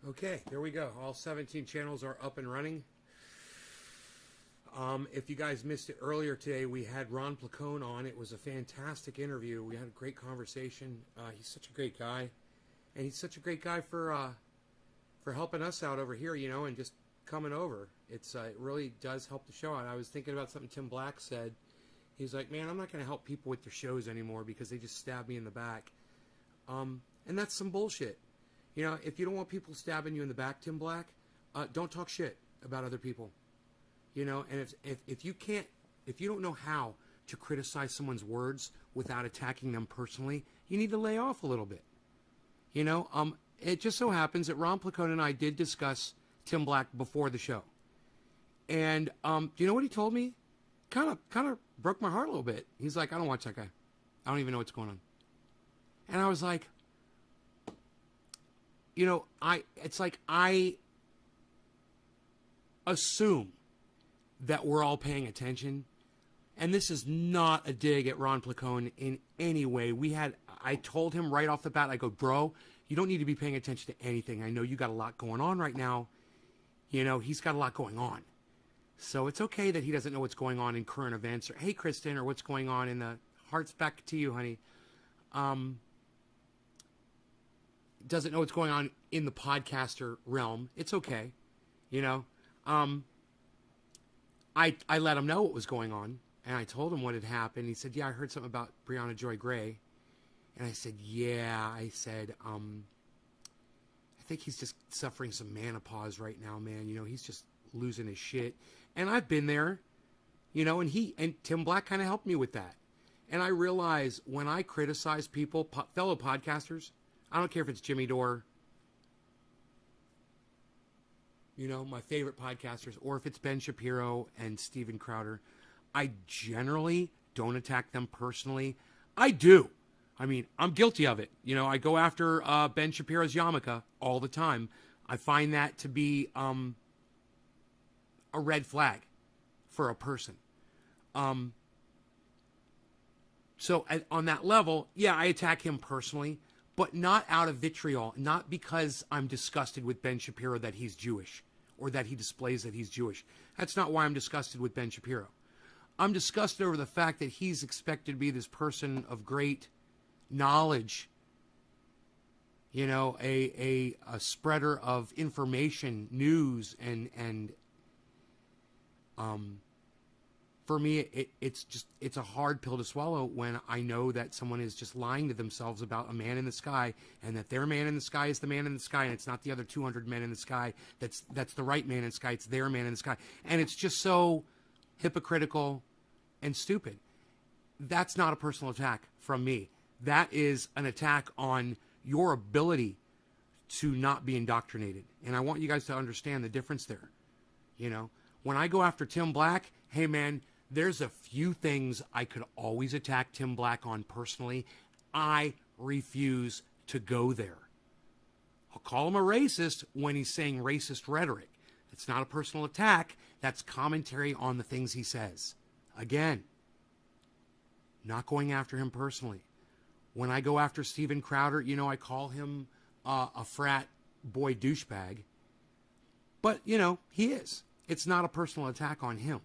Okay, here we go. All 17 channels are up and running. If you guys missed it earlier today, we had Ron PLACONE on. It was a fantastic interview. We had a great conversation. He's such a great guy, and he's such a great guy for helping us out over here, you know, and just coming over. It really does help the show out. I was thinking about something Tim Black said. He's like, man, I'm not going to help people with their shows anymore because they just stab me in the back. And that's some bullshit. You know, if you don't want people stabbing you in the back, Tim Black, don't talk shit about other people. You know, and if you don't know how to criticize someone's words without attacking them personally, you need to lay off a little bit. You know, it just so happens that Ron PLACONE and I did discuss Tim Black before the show. And do you know what he told me? Kind of broke my heart a little bit. He's like, I don't watch that guy. I don't even know what's going on. And I was like, you know, I assume that we're all paying attention. And this is not a dig at Ron PLACONE in any way. I told him right off the bat, I go, bro, you don't need to be paying attention to anything. I know you got a lot going on right now. You know, he's got a lot going on. So it's okay that he doesn't know what's going on in current events, or hey, Kristen, or what's going on in the hearts back to you, honey. Doesn't know what's going on in the podcaster realm. It's okay. You know, I let him know what was going on, and I told him what had happened. He said, yeah, I heard something about Brianna Joy Gray. And I said, yeah. I said, I think he's just suffering some menopause right now, man. You know, he's just losing his shit. And I've been there, you know, and Tim Black kind of helped me with that. And I realize when I criticize people, fellow podcasters, I don't care if it's Jimmy Dore, you know, my favorite podcasters, or if it's Ben Shapiro and Steven Crowder, I generally don't attack them personally. I do. I mean, I'm guilty of it. You know, I go after Ben Shapiro's yarmulke all the time. I find that to be a red flag for a person. So on that level, yeah, I attack him personally, but not out of vitriol, not because I'm disgusted with Ben Shapiro that he's Jewish or that he displays that he's Jewish. That's not why I'm disgusted with Ben Shapiro. I'm disgusted over the fact that he's expected to be this person of great knowledge, you know, a spreader of information, news, and for me, it's a hard pill to swallow when I know that someone is just lying to themselves about a man in the sky, and that their man in the sky is the man in the sky, and it's not the other 200 men in the sky. That's the right man in the sky. It's their man in the sky, and it's just so hypocritical and stupid. That's not a personal attack from me. That is an attack on your ability to not be indoctrinated, and I want you guys to understand the difference there. You know, when I go after Tim Black, hey man, there's a few things I could always attack Tim Black on personally. I refuse to go there. I'll call him a racist when he's saying racist rhetoric. It's not a personal attack. That's commentary on the things he says. Again, not going after him personally. When I go after Steven Crowder, you know, I call him a frat boy douchebag. But, you know, he is. It's not a personal attack on him.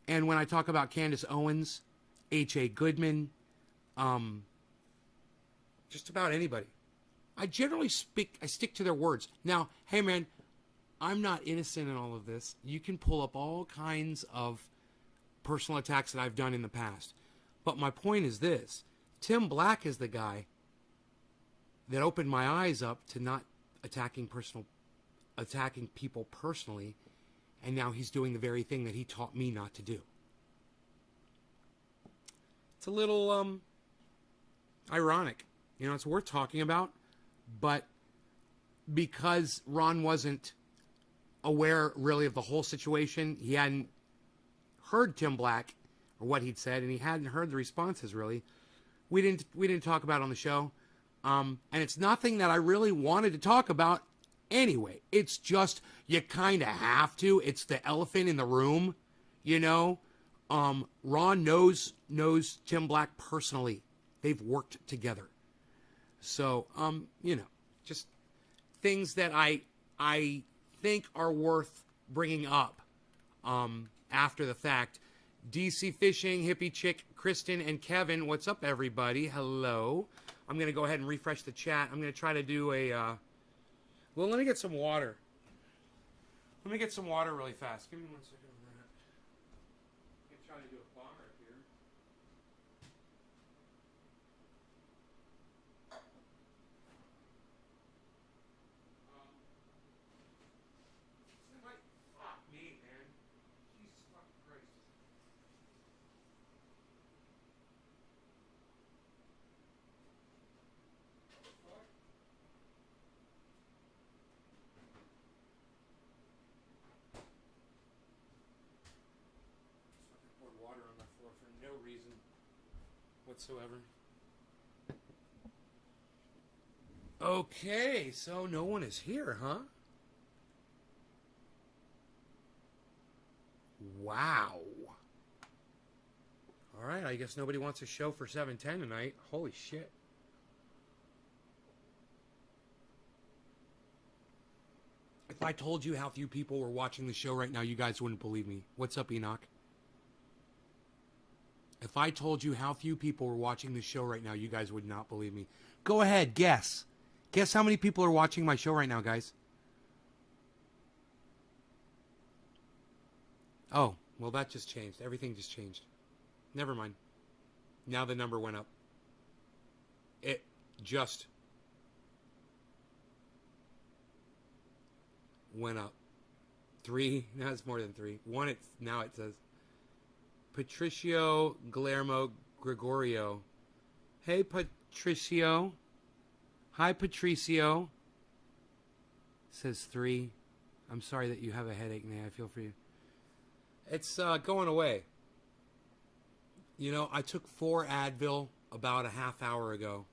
And when I talk about Candace Owens, H.A. Goodman, just about anybody, I generally stick to their words. Now, hey man, I'm not innocent in all of this. You can pull up all kinds of personal attacks that I've done in the past. But my point is this. Tim Black is the guy that opened my eyes up to not attacking people personally, and now he's doing the very thing that he taught me not to do. It's a little ironic. You know, it's worth talking about, but because Ron wasn't aware really of the whole situation, he hadn't heard Tim Black or what he'd said, and he hadn't heard the responses really. We didn't talk about it on the show. And it's nothing that I really wanted to talk about anyway. It's just you kind of have to. It's the elephant in the room, you know. Ron knows Tim Black personally. They've worked together. So, you know, just things that I think are worth bringing up after the fact. DC Fishing, Hippie Chick, Kristen, and Kevin. What's up, everybody? Hello. I'm going to go ahead and refresh the chat. I'm going to try to do a... well, let me get some water. Let me get some water really fast. Give me 1 second on that. I'm going to try to do a bar up here. Fuck me, man. Jesus fucking Christ. Water on my floor for no reason whatsoever. Okay, so no one is here, huh? Wow. All right, I guess nobody wants a show for 7:10 tonight. Holy shit. If I told you how few people were watching the show right now, you guys wouldn't believe me. What's up, Enoch? If I told you how few people were watching this show right now, you guys would not believe me. Go ahead, guess. Guess how many people are watching my show right now, guys? Oh, well, that just changed. Everything just changed. Never mind. Now the number went up. It just went up. 3. Now it's more than 3. 1, now it says... Patricio Guillermo Gregorio. Hey, Patricio. Hi, Patricio. Says 3. I'm sorry that you have a headache, man. I feel for you. It's going away. You know, I took 4 Advil about a half hour ago.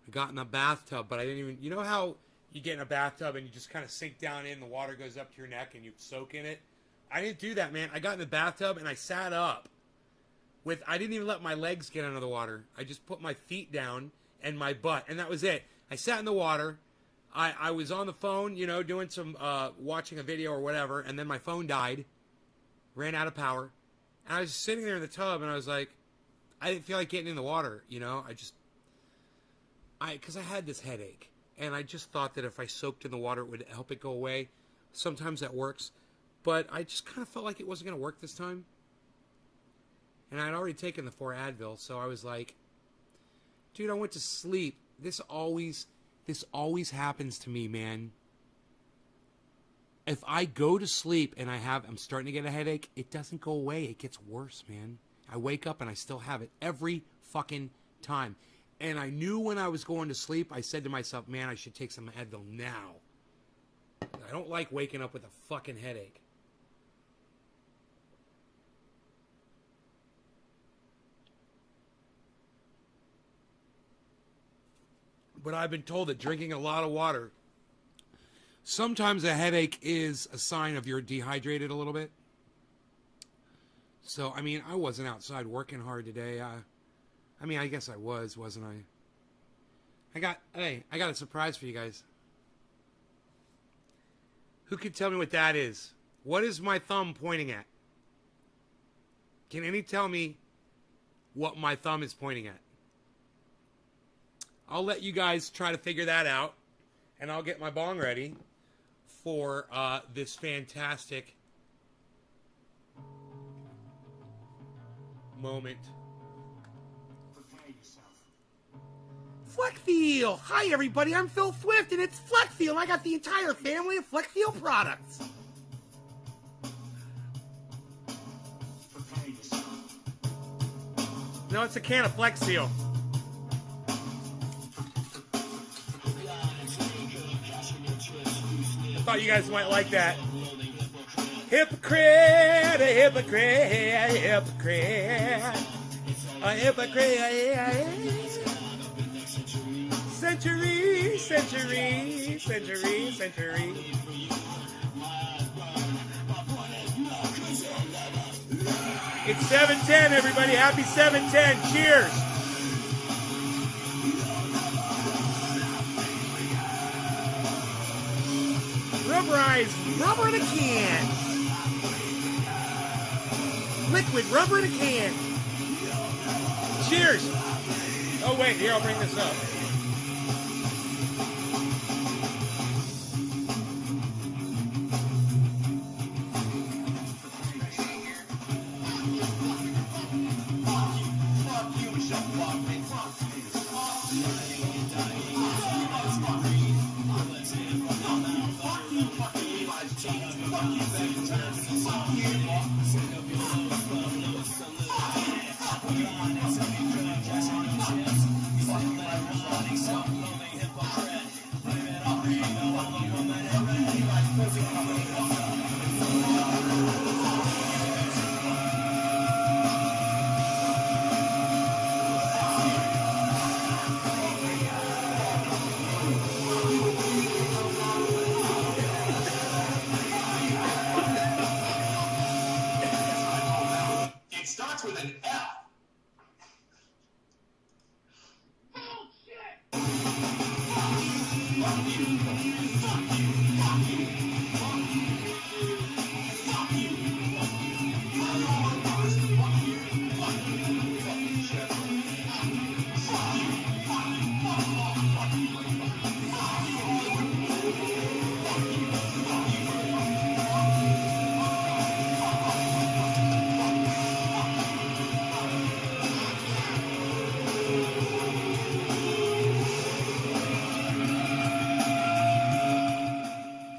I got in a bathtub, but I didn't even... You know how you get in a bathtub and you just kind of sink down in, the water goes up to your neck and you soak in it? I didn't do that, man. I got in the bathtub and I sat up. I didn't even let my legs get under the water. I just put my feet down and my butt, and that was it. I sat in the water. I was on the phone, you know, doing some, watching a video or whatever, and then my phone died. Ran out of power. And I was just sitting there in the tub, and I was like, I didn't feel like getting in the water, you know? Because I had this headache. And I just thought that if I soaked in the water, it would help it go away. Sometimes that works. But I just kind of felt like it wasn't going to work this time. And I'd already taken the 4 Advil, so I was like, dude, I went to sleep. This always happens to me, man. If I go to sleep and I'm starting to get a headache, it doesn't go away. It gets worse, man. I wake up and I still have it every fucking time. And I knew when I was going to sleep, I said to myself, man, I should take some Advil now. I don't like waking up with a fucking headache. But I've been told that drinking a lot of water, sometimes a headache is a sign of you're dehydrated a little bit. So, I mean, I wasn't outside working hard today. I mean, I guess I wasn't I? I got a surprise for you guys. Who can tell me what that is? What is my thumb pointing at? Can any tell me what my thumb is pointing at? I'll let you guys try to figure that out, and I'll get my bong ready for this fantastic moment. Fleckfield! Hi, everybody. I'm Phil Swift, and it's Fleckfield. I got the entire family of Fleckfield products. No, it's a can of Flex Seal. I thought you guys might like that. Hypocrite, a hypocrite, a hypocrite, a hypocrite. Century, century, century, century. It's 7:10, everybody. Happy 7:10. Cheers. fries. Rubber in a can. Liquid rubber in a can. Cheers. Oh, wait. Here, I'll bring this up.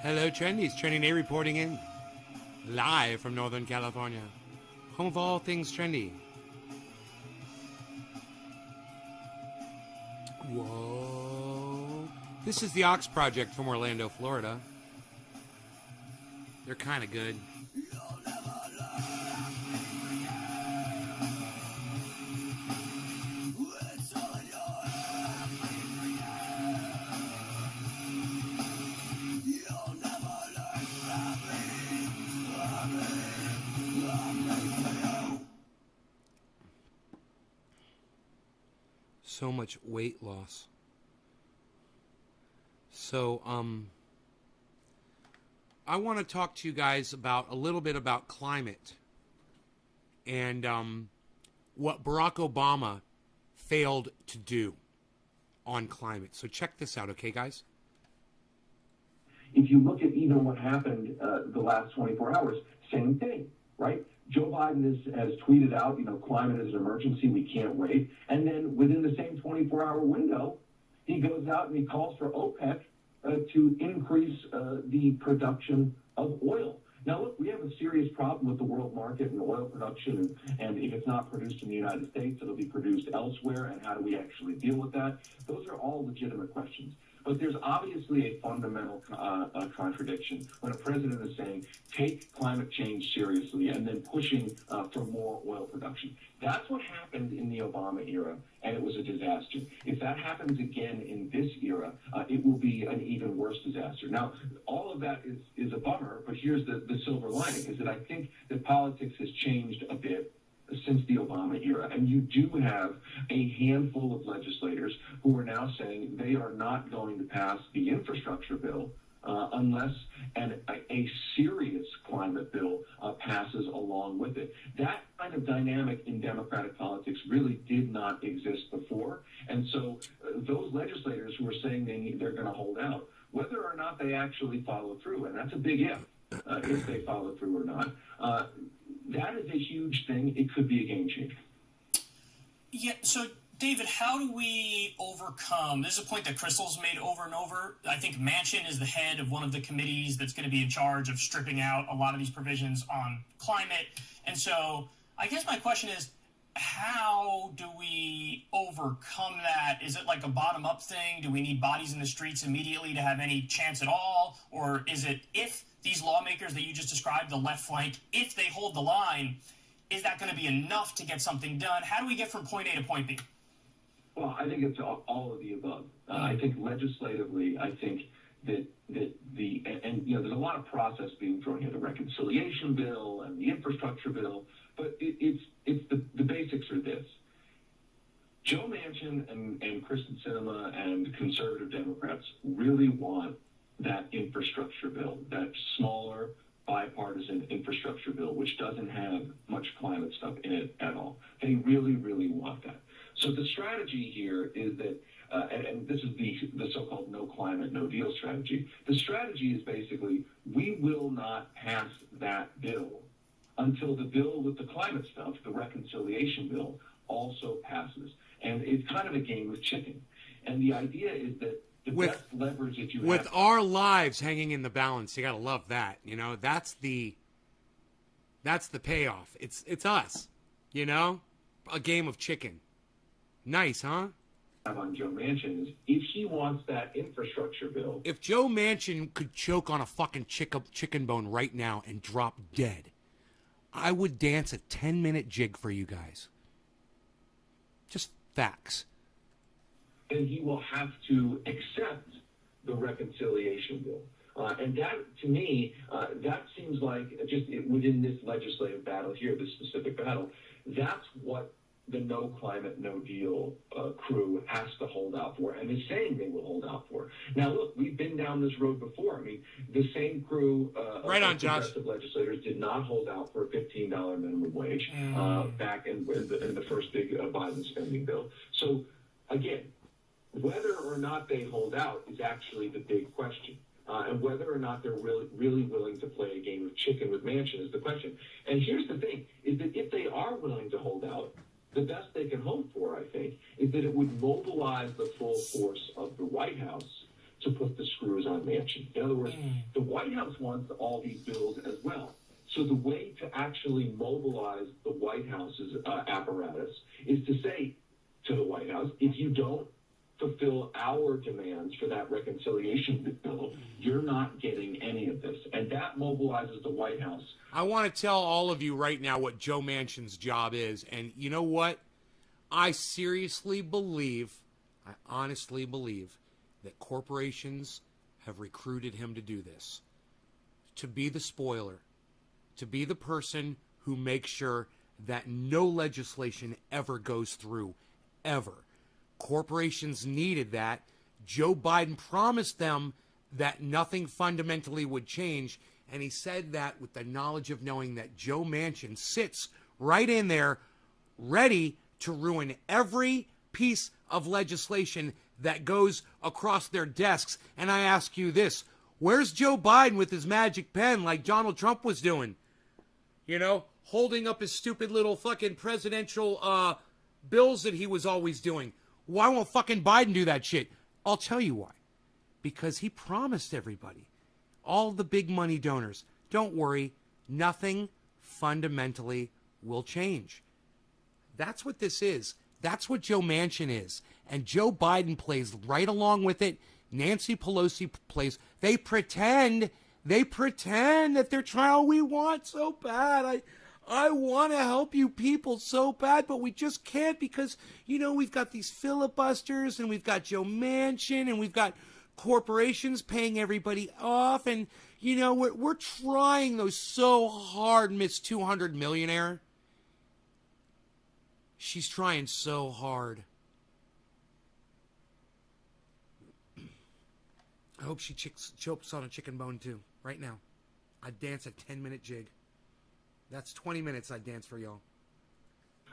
Hello, Trendies. Trending Day reporting in live from Northern California, home of all things trendy. Whoa. This is the Ox Project from Orlando, Florida. They're kind of good. So much weight loss. So, I want to talk to you guys about a little bit about climate and what Barack Obama failed to do on climate. So check this out, okay, guys? If you look at even what happened the last 24 hours, same thing, right? Joe Biden has tweeted out, climate is an emergency, we can't wait. And then within the same 24-hour window, he goes out and he calls for OPEC to increase the production of oil. Now, look, we have a serious problem with the world market and oil production, and if it's not produced in the United States, it'll be produced elsewhere, and how do we actually deal with that? Those are all legitimate questions. But there's obviously a fundamental contradiction when a president is saying, take climate change seriously, and then pushing for more oil production. That's what happened in the Obama era, and it was a disaster. If that happens again in this era, it will be an even worse disaster. Now, all of that is a bummer, but here's the silver lining, is that I think that politics has changed a bit since the Obama era. And you do have a handful of legislators who are now saying they are not going to pass the infrastructure bill unless a serious climate bill passes along with it. That kind of dynamic in Democratic politics really did not exist before. And so those legislators who are saying they're going to hold out, whether or not they actually follow through, and that's a big if they follow through or not, that is a huge thing. It could be a game changer. Yeah, so David, how do we overcome, this is a point that Crystal's made over and over. I think Manchin is the head of one of the committees that's going to be in charge of stripping out a lot of these provisions on climate. And so I guess my question is, how do we overcome that? Is it like a bottom-up thing? Do we need bodies in the streets immediately to have any chance at all? Or is it, if these lawmakers that you just described, the left flank, if they hold the line, is that going to be enough to get something done? How do we get from point A to point B? Well, I think it's all of the above. I think legislatively, I think that there's a lot of process being thrown here, the reconciliation bill and the infrastructure bill, but it's the basics are this. Joe Manchin and Kristen Sinema and conservative Democrats really want that infrastructure bill, that smaller bipartisan infrastructure bill, which doesn't have much climate stuff in it at all. They really, really want that. So the strategy here is that, and this is the so-called no climate, no deal strategy. The strategy is basically, we will not pass that bill until the bill with the climate stuff, the reconciliation bill, also passes. And it's kind of a game of chicken. And the idea is that the best leverage that you have... With our lives hanging in the balance, you got to love that. You know, that's the payoff. It's us, you know? A game of chicken. Nice, huh? On Joe Manchin is, if he wants that infrastructure bill... If Joe Manchin could choke on a fucking chicken bone right now and drop dead, I would dance a 10-minute jig for you guys. Just facts. And he will have to accept the reconciliation bill. And that, to me, that seems like just within this legislative battle here, this specific battle, that's what the no climate, no deal crew has to hold out for, and is saying they will hold out for. Now, look, we've been down this road before. I mean, the same crew right on, of progressive legislators did not hold out for a $15 minimum wage back in the first big Biden spending bill. So, again, whether or not they hold out is actually the big question. And whether or not they're really willing to play a game of chicken with Manchin is the question. And here's the thing, is that if they are willing to hold out, the best they can hope for, I think, is that it would mobilize the full force of the White House to put the screws on Manchin. In other words, the White House wants all these bills as well. So the way to actually mobilize the White House's apparatus is to say to the White House, if you don't fulfill our demands for that reconciliation bill, you're not getting any of this. And that mobilizes the White House. I want to tell all of you right now what Joe Manchin's job is. And you know what? I seriously believe, I honestly believe, that corporations have recruited him to do this. To be the spoiler. To be the person who makes sure that no legislation ever goes through. Ever. Corporations needed that. Joe Biden promised them that nothing fundamentally would change, and he said that with the knowledge of knowing that Joe Manchin sits right in there ready to ruin every piece of legislation that goes across their desks. And I ask you this, where's Joe Biden with his magic pen like Donald Trump was doing? You know, holding up his stupid little fucking presidential bills that he was always doing. Why won't fucking Biden do that shit? I'll tell you why. Because he promised everybody, all the big money donors, don't worry, nothing fundamentally will change. That's what this is. That's what Joe Manchin is. And Joe Biden plays right along with it. Nancy Pelosi plays. They pretend that they're trying, oh, we want so bad. I want to help you people so bad, but we just can't because, you know, we've got these filibusters and we've got Joe Manchin and we've got corporations paying everybody off. And, you know, we're trying those so hard, Miss 200 Millionaire. She's trying so hard. I hope she chokes on a chicken bone too, right now. I'd dance a 10-minute jig. That's 20 minutes I'd dance for y'all.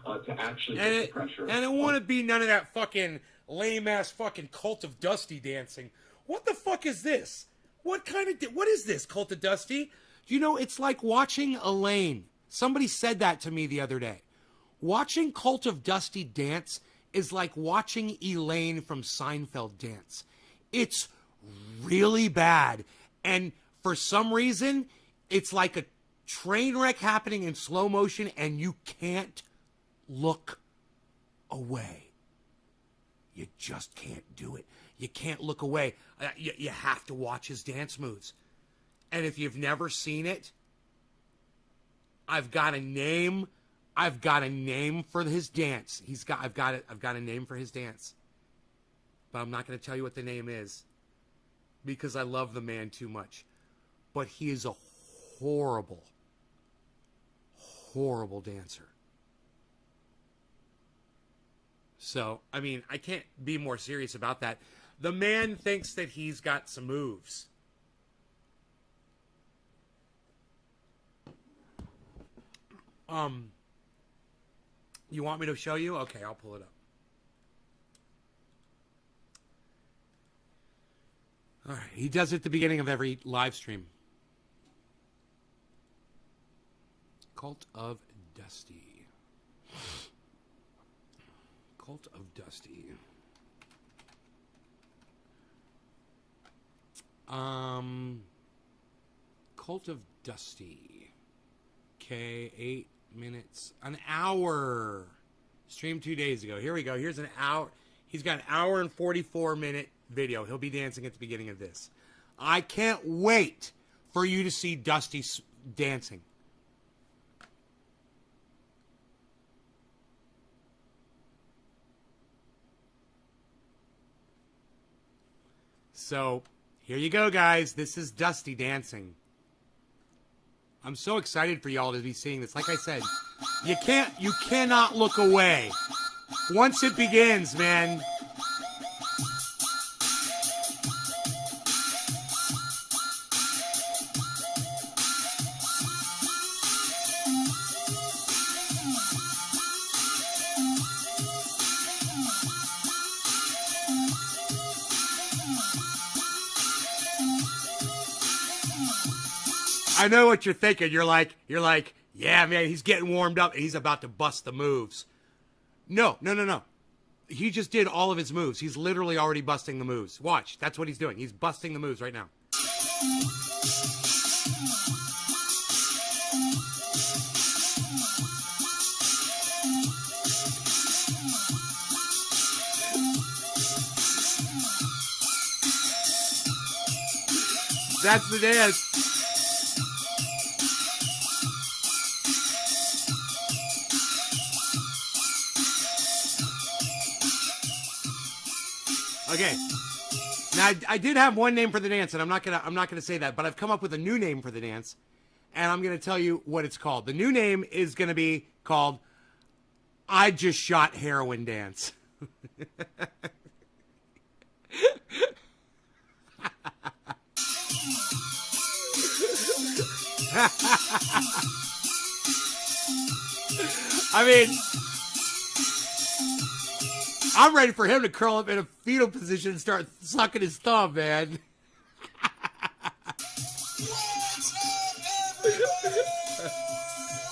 To actually get the pressure. And it wouldn't be none of that fucking lame-ass fucking Cult of Dusty dancing. What the fuck is this? What is this, Cult of Dusty? You know, it's like watching Elaine. Somebody said that to me the other day. Watching Cult of Dusty dance is like watching Elaine from Seinfeld dance. It's really bad. And for some reason, it's like a train wreck happening in slow motion and you can't look away. You just can't do it. You can't look away. You have to watch his dance moves. And if you've never seen it, I've got a name for his dance. I've got a name for his dance. But I'm not going to tell you what the name is because I love the man too much. But he is a horrible dancer. So, I mean, I can't be more serious about that. The man thinks that he's got some moves. You want me to show you? Okay, I'll pull it up. All right, he does it at the beginning of every live stream. Cult of Dusty. Cult of Dusty. Cult of Dusty. Okay, 8 minutes. An hour. Streamed 2 days ago. Here we go. Here's an hour. He's got an hour and 44-minute video. He'll be dancing at the beginning of this. I can't wait for you to see Dusty dancing. So, here you go, guys. This is Dusty dancing. I'm so excited for y'all to be seeing this. Like I said, you cannot look away. Once it begins, man. I know what you're thinking. You're like, yeah, man, he's getting warmed up and he's about to bust the moves. No. He just did all of his moves. He's literally already busting the moves. Watch. That's what he's doing. He's busting the moves right now. That's the dance. Okay. Now I did have one name for the dance, and I'm not gonna say that, but I've come up with a new name for the dance, and I'm gonna tell you what it's called. The new name is gonna be called "I Just Shot Heroin Dance." I mean, I'm ready for him to curl up in a fetal position and start sucking his thumb, man. What's up, everybody?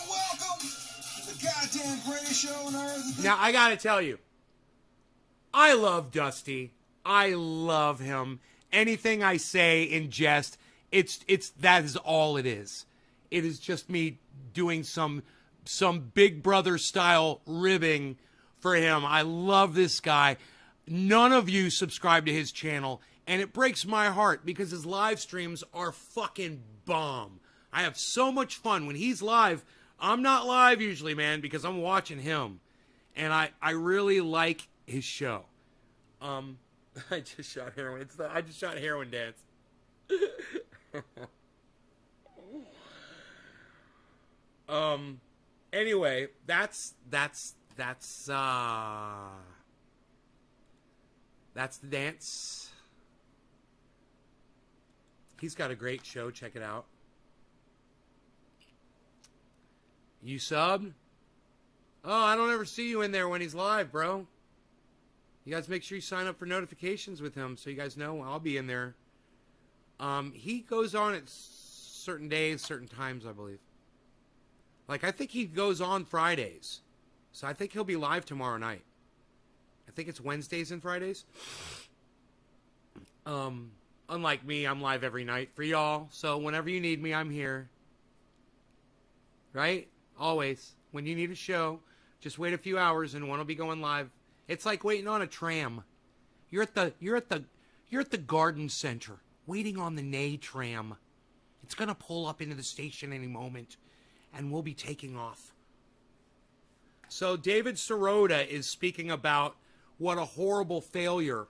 Welcome to the goddamn greatest show on earth. Now, I gotta tell you, I love Dusty. I love him. Anything I say in jest, that is all it is. It is just me doing some Big Brother style ribbing for him. I love this guy. None of you subscribe to his channel, and it breaks my heart because his live streams are fucking bomb. I have so much fun when he's live. I'm not live usually, man, because I'm watching him, and I really like his show. I just shot heroin. I just shot heroin dance. Anyway, that's the dance. He's got a great show. Check it out. You subbed? Oh, I don't ever see you in there when he's live, bro. You guys make sure you sign up for notifications with him so you guys know I'll be in there. He goes on at certain days, certain times, I believe. Like, I think he goes on Fridays. So I think he'll be live tomorrow night. I think it's Wednesdays and Fridays. Unlike me, I'm live every night for y'all. So whenever you need me, I'm here. Right? Always. When you need a show, just wait a few hours and one will be going live. It's like waiting on a tram. You're at the garden center, waiting on the Nay tram. It's gonna pull up into the station any moment, and we'll be taking off. So David Sirota is speaking about what a horrible failure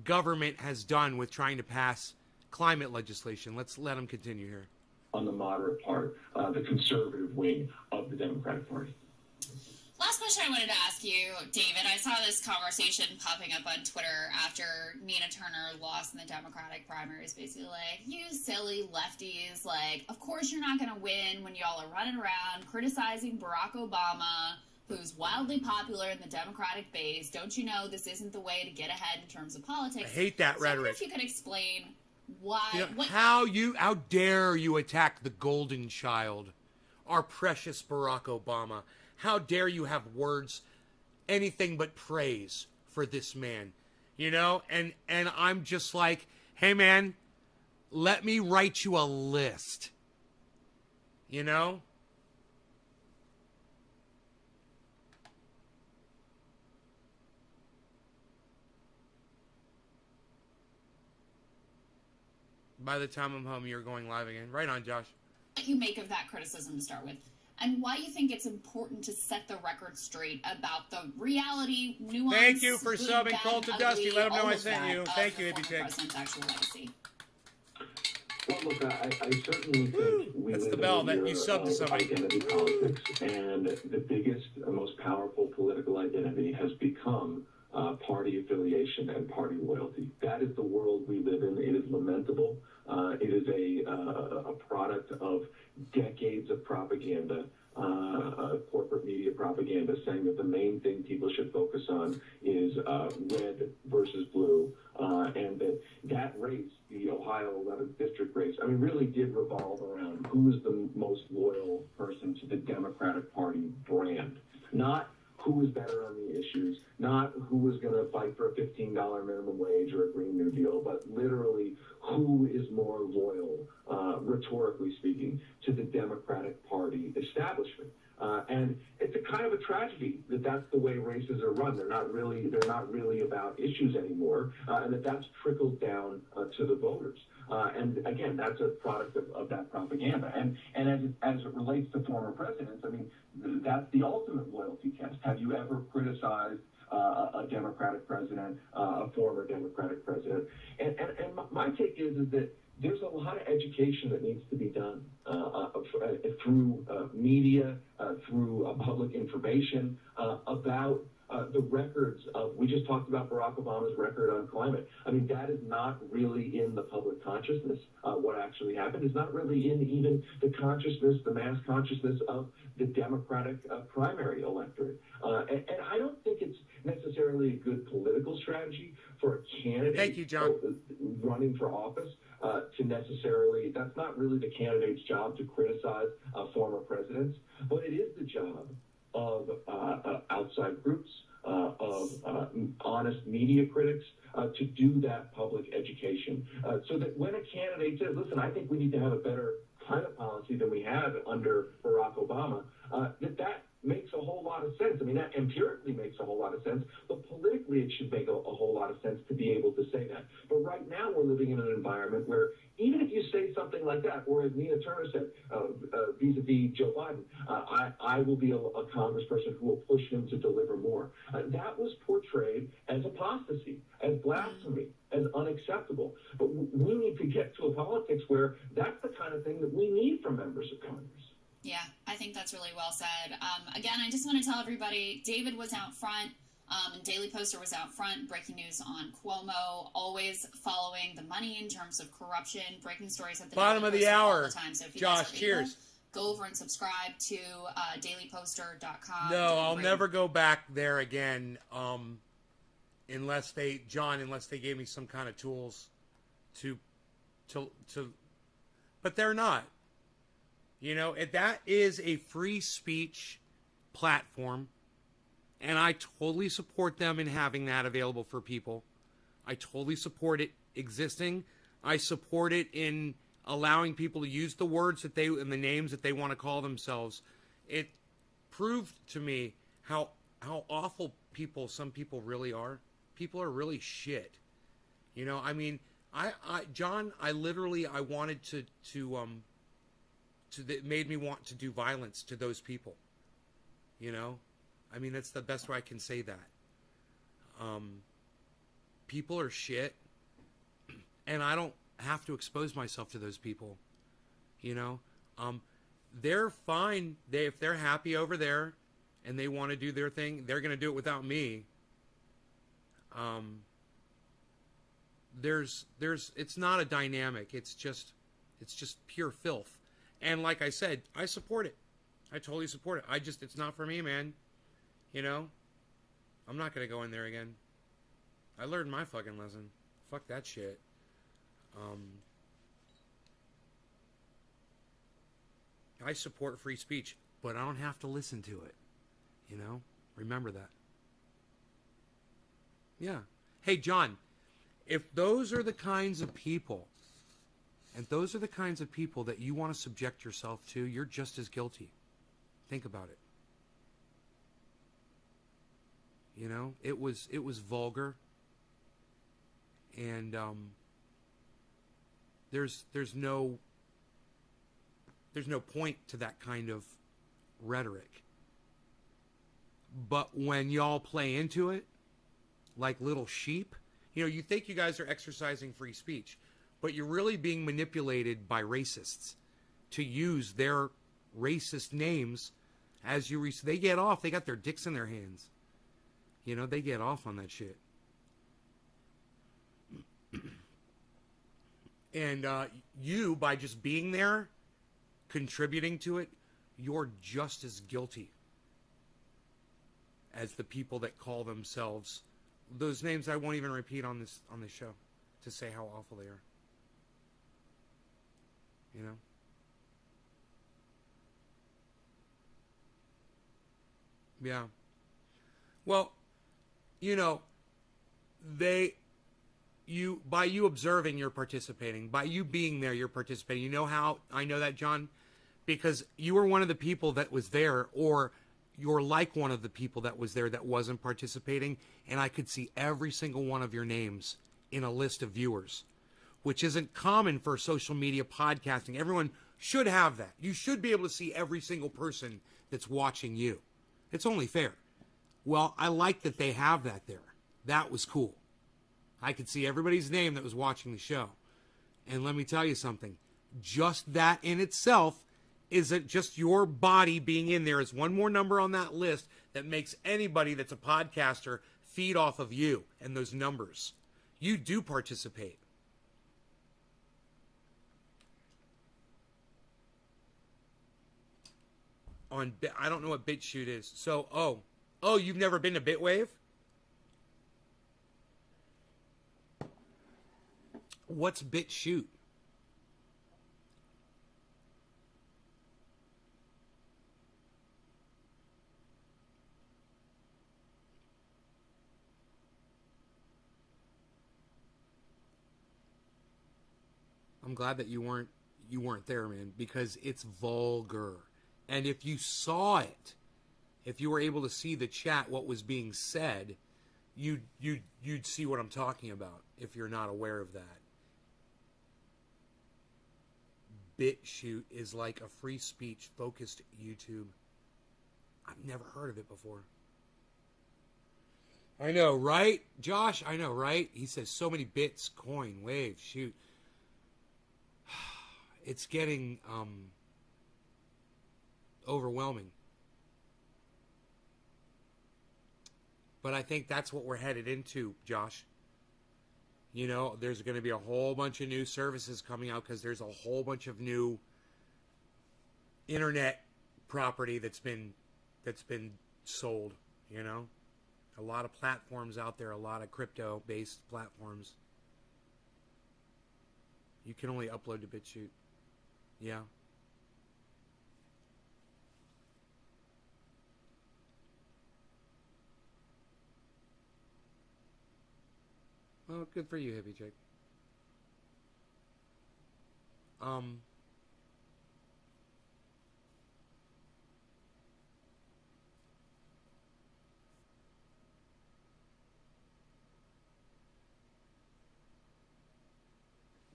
government has done with trying to pass climate legislation. Let's let him continue here. On the moderate part, the conservative wing of the Democratic Party. Last question I wanted to ask you, David. I saw this conversation popping up on Twitter after Nina Turner lost in the Democratic primaries. Basically, like, you silly lefties, like, of course you're not going to win when y'all are running around criticizing Barack Obama, who's wildly popular in the Democratic base. Don't you know this isn't the way to get ahead in terms of politics? I hate that so I wonder rhetoric. if you could explain why. You know, how dare you attack the golden child, our precious Barack Obama? How dare you have words, anything but praise for this man, you know? And I'm just like, hey man, let me write you a list, you know? By the time I'm home, you're going live again. Right on, Josh. What you make of that criticism to start with, and why you think it's important to set the record straight about the reality, nuance. Thank you for good, subbing, bad, Cole to ugly, Dusty. Let him know all I of sent that you. of Thank you, the Hippie former Chick. president's actual legacy. Well, look, I certainly think we That's live the bell in a that you year subbed to of somebody. identity politics, and the biggest, most powerful political identity has become party affiliation and party loyalty. That is the world we live in. It is lamentable. It is a product of decades of propaganda, corporate media propaganda, saying that the main thing people should focus on is red versus blue, and that race, the Ohio 11th district race, I mean, really did revolve around who is the most loyal person to the Democratic Party brand, not who is better on the issues, not who is going to fight for a $15 minimum wage or a Green New Deal, but literally who is more loyal, rhetorically speaking, to the Democratic Party establishment. And it's a kind of a tragedy that that's the way races are run. They're not really about issues anymore, and that's trickled down to the voters. And again, that's a product of that propaganda. And as it relates to former presidents, I mean, that's the ultimate loyalty test. Have you ever criticized a Democratic president, a former Democratic president? And my take is that there's a lot of education that needs to be done through media, through public information about the records of, we just talked about Barack Obama's record on climate. I mean, that is not really in the public consciousness. What actually happened is not really in even the consciousness, the mass consciousness of the Democratic primary electorate. And I don't think it's necessarily a good political strategy for a candidate Thank you, John. running for office to necessarily, that's not really the candidate's job to criticize former presidents, but it is the job of outside groups, of honest media critics, to do that public education. So that when a candidate says, listen, I think we need to have a better climate policy than we have under Barack Obama, that makes a whole lot of sense. I mean, that empirically makes a whole lot of sense, but politically it should make a whole lot of sense to be able to say that. But right now we're living in an environment where even if you say something like that, or as Nina Turner said, vis-a-vis Joe Biden, I will be a congressperson who will push him to deliver more. That was portrayed as apostasy, as blasphemy, as unacceptable. But we need to get to a politics where that's the kind of thing that we need from members of Congress. Yeah, I think that's really well said. Again, I just want to tell everybody, David was out front, and Daily Poster was out front, breaking news on Cuomo, always following the money in terms of corruption, breaking stories at the Bottom Daily of the Poster hour. all the time. So if you Josh, guys are cheers. able, go over and subscribe to dailyposter.com. No, I'll never go back there again, unless they gave me some kind of tools to, but they're not. You know, that is a free speech platform, and I totally support them in having that available for people. I totally support it existing. I support it in allowing people to use the words that and the names that they want to call themselves. It proved to me how awful some people really are. People are really shit. You know, I mean, John, I wanted that made me want to do violence to those people. You know? I mean, that's the best way I can say that. People are shit, and I don't have to expose myself to those people. You know? They're fine. If they're happy over there, and they want to do their thing, they're going to do it without me. It's not a dynamic. It's just pure filth. And like I said, I support it. I totally support it. It's not for me, man. You know, I'm not going to go in there again. I learned my fucking lesson. Fuck that shit. I support free speech, but I don't have to listen to it. You know? Remember that. Yeah. Hey, John, if those are the kinds of people, and those are the kinds of people that you want to subject yourself to, you're just as guilty. Think about it. You know, it was vulgar, and there's no point to that kind of rhetoric. But when y'all play into it like little sheep, you know, you think you guys are exercising free speech, but you're really being manipulated by racists to use their racist names as you they get off. They got their dicks in their hands. You know, they get off on that shit. And you, by just being there, contributing to it, you're just as guilty as the people that call themselves those names I won't even repeat on this show to say how awful they are. You know? Yeah. Well, you know, by you observing, you're participating. By you being there, you're participating. You know how I know that, John? Because you were one of the people that was there, or you're like one of the people that was there that wasn't participating, and I could see every single one of your names in a list of viewers, which isn't common for social media podcasting. Everyone should have that. You should be able to see every single person that's watching you. It's only fair. Well, I like that they have that there. That was cool. I could see everybody's name that was watching the show. And let me tell you something. Just that in itself isn't just your body being in there is one more number on that list that makes anybody that's a podcaster feed off of you and those numbers. You do participate. I don't know what BitChute is. So, oh, you've never been to Bitwave? What's BitChute? I'm glad that you weren't there, man, because it's vulgar. And if you saw it, if you were able to see the chat, what was being said, you'd see what I'm talking about if you're not aware of that. BitChute is like a free speech focused YouTube. I've never heard of it before. I know, right? Josh, I know, right? He says so many bits, coin, wave, shoot. It's getting overwhelming. But I think that's what we're headed into, Josh. You know, there's going to be a whole bunch of new services coming out because there's a whole bunch of new internet property that's been sold, you know? A lot of platforms out there, a lot of crypto-based platforms. You can only upload to BitChute. Yeah. Well, good for you, hippie chick.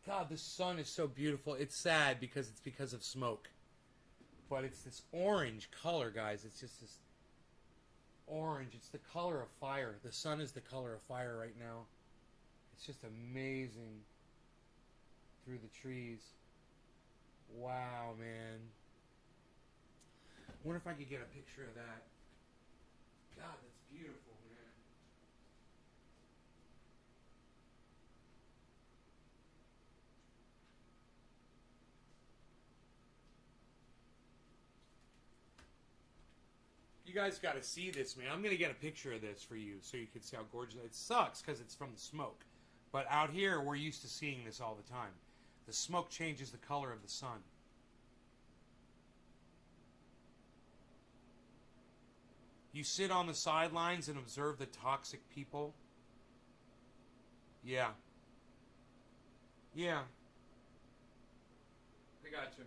God, the sun is so beautiful. It's sad because it's because of smoke. But it's this orange color, guys. It's just this orange. It's the color of fire. The sun is the color of fire right now. It's just amazing through the trees. Wow, man. I wonder if I could get a picture of that. God, that's beautiful, man. You guys got to see this, man. I'm going to get a picture of this for you so you can see how gorgeous it sucks because it's from the smoke. But out here, we're used to seeing this all the time. The smoke changes the color of the sun. You sit on the sidelines and observe the toxic people. Yeah. Yeah. I got you.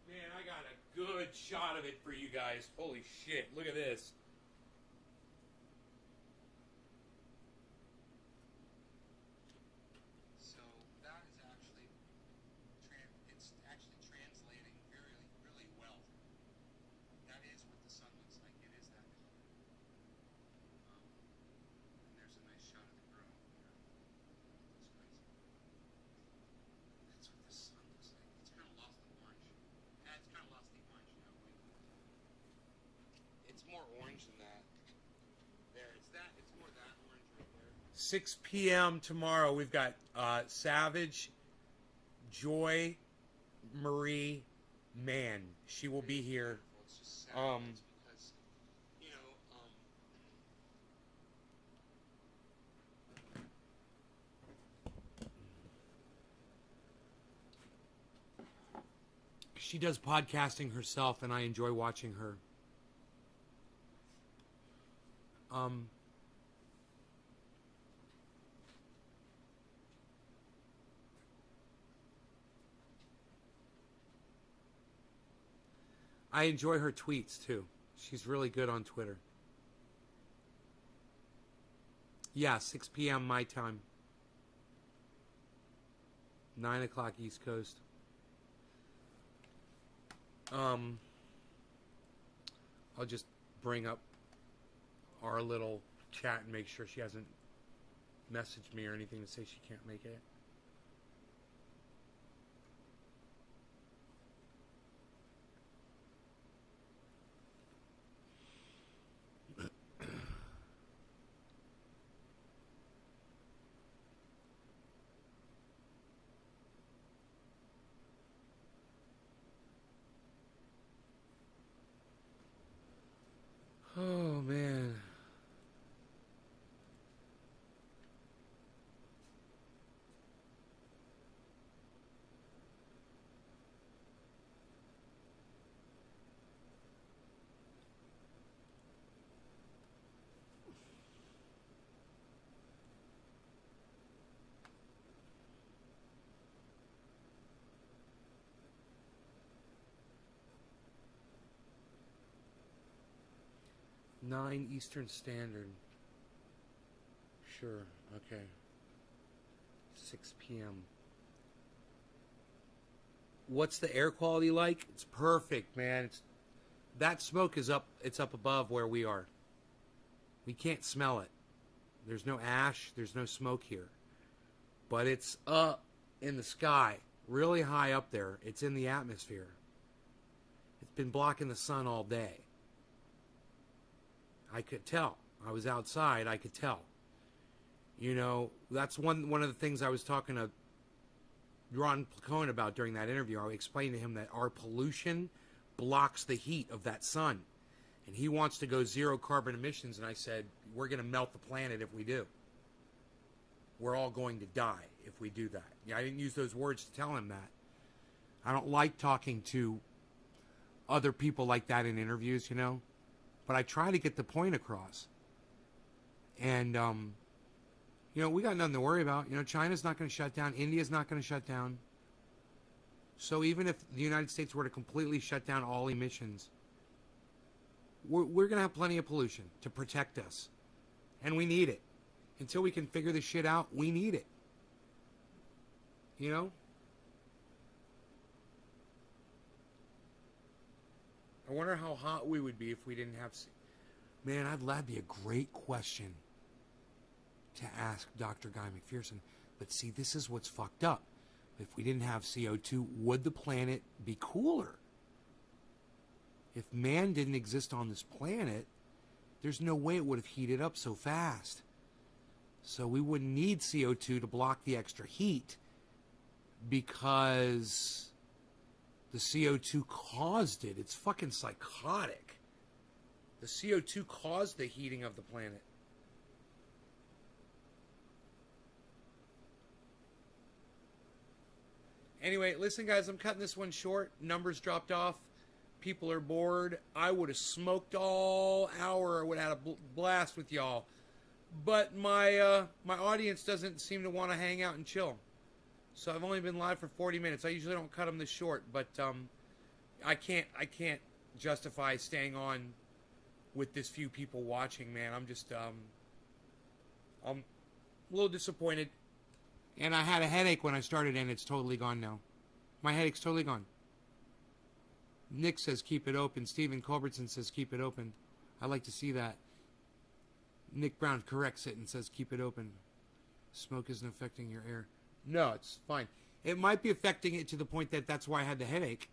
Man, I got a good shot of it for you guys. Holy shit, look at this. So that is actually, it's actually translating really well. That is what the sun looks like. It is that color. And there's a nice shot of the girl here. That's crazy. That's what the sun looks like. It's kind of lost the orange. Yeah, it's kind of lost the orange now. It's more orange than that. There, it's that. It's more that orange right there. 6 p.m. tomorrow, we've got Savage, Joy, Marie, Mann. She will be here. It's just sad. It's because, you know, She does podcasting herself, and I enjoy watching her. I enjoy her tweets, too. She's really good on Twitter. Yeah, 6 p.m. my time. 9 o'clock East Coast. I'll just bring up our little chat and make sure she hasn't messaged me or anything to say she can't make it. Oh, man. Nine Eastern Standard. sure. Okay. 6 p.m. What's the air quality like? It's perfect, man. That smoke is up. It's up above where we are. We can't smell it. There's no ash. There's no smoke here. But it's up in the sky, really high up there. It's in the atmosphere. It's been blocking the sun all day. I could tell. I was outside. I could tell. You know, that's one of the things I was talking to Ron PLACONE about during that interview. I explained to him that our pollution blocks the heat of that sun. And he wants to go zero carbon emissions. And I said, we're going to melt the planet if we do. We're all going to die if we do that. Yeah, I didn't use those words to tell him that. I don't like talking to other people like that in interviews, you know. But I try to get the point across. And, you know, we got nothing to worry about. You know, China's not going to shut down. India's not going to shut down. So even if the United States were to completely shut down all emissions, we're going to have plenty of pollution to protect us. And we need it. Until we can figure this shit out, we need it. You know? I wonder how hot we would be if we didn't have... Man, that'd be a great question to ask Dr. Guy McPherson. But see, this is what's fucked up. If we didn't have CO2, would the planet be cooler? If man didn't exist on this planet, there's no way it would have heated up so fast. So we wouldn't need CO2 to block the extra heat because the CO2 caused it. It's fucking psychotic. The CO2 caused the heating of the planet. Anyway, listen, guys, I'm cutting this one short. Numbers dropped off. People are bored. I would have smoked all hour. I would have had a blast with y'all. But my audience doesn't seem to want to hang out and chill. So I've only been live for 40 minutes. I usually don't cut them this short, but I can't justify staying on with this few people watching, man. I'm just I'm a little disappointed. And I had a headache when I started, and it's totally gone now. My headache's totally gone. Nick says keep it open. Stephen Culbertson says keep it open. I like to see that. Nick Brown corrects it and says keep it open. Smoke isn't affecting your air. No, it's fine. It might be affecting it to the point that that's why I had the headache.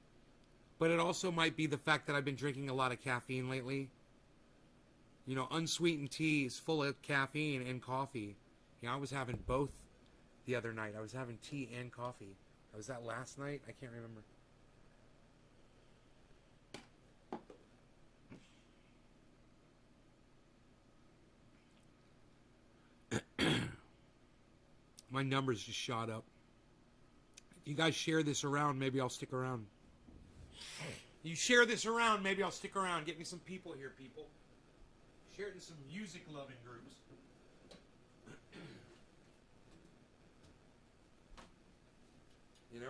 But it also might be the fact that I've been drinking a lot of caffeine lately. You know, unsweetened tea is full of caffeine and coffee. You know, I was having both the other night. I was having tea and coffee. Was that last night? I can't remember. My numbers just shot up. If you guys share this around, maybe I'll stick around. You share this around, maybe I'll stick around. Get me some people here, people. Share it in some music-loving groups. You know?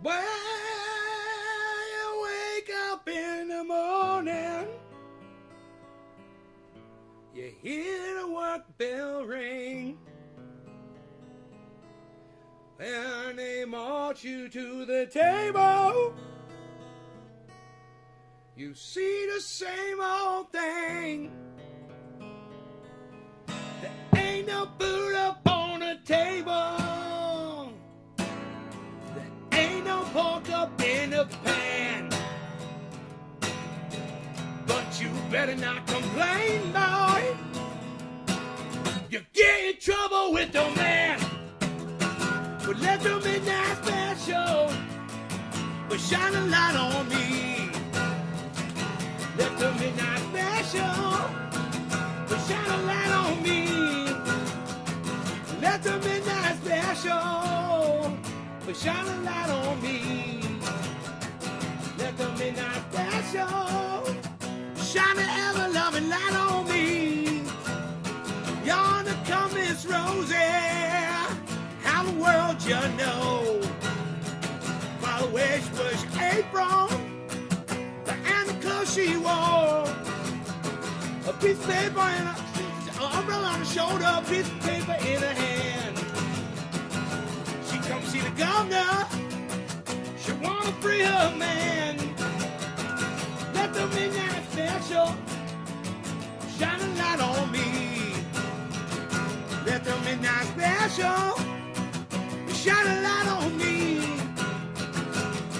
When you wake up in the morning, you hear the work bell ring, and they march you to the table. You see the same old thing. There ain't no food up on the table. There ain't no pork up in the pan. But you better not complain, boy. You get in trouble with the man. But let the midnight special shine a light on me. Let the midnight special shine a light on me. Let the midnight special shine a light on me. Let the midnight special shine an ever-loving light on me. Yonder come Miss Rosie, how the world you know. By the way she was apron and the clothes she wore. A piece of paper and an umbrella on her shoulder, a piece of paper in her hand. She come see the governor, she wanna free her man. Let the midnight special shine a light on me. Let the midnight special shine a light on me.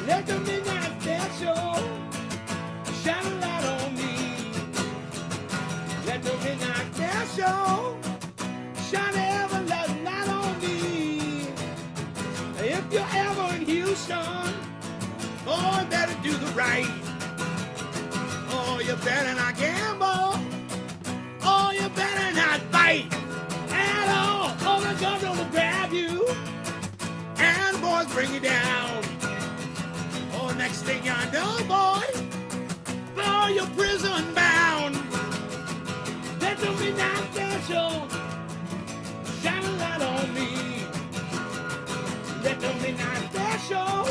Let the midnight special shine a light on me. Let the midnight special shine an ever-loving light on me. If you're ever in Houston, oh, you better do the right. Oh, you better not gamble. Oh, you better not fight at all. Oh, the governor will grab you and the boys bring you down. Oh, next thing I know, boy, oh, you're prison bound. Let the midnight special shine a light on me. Let the midnight special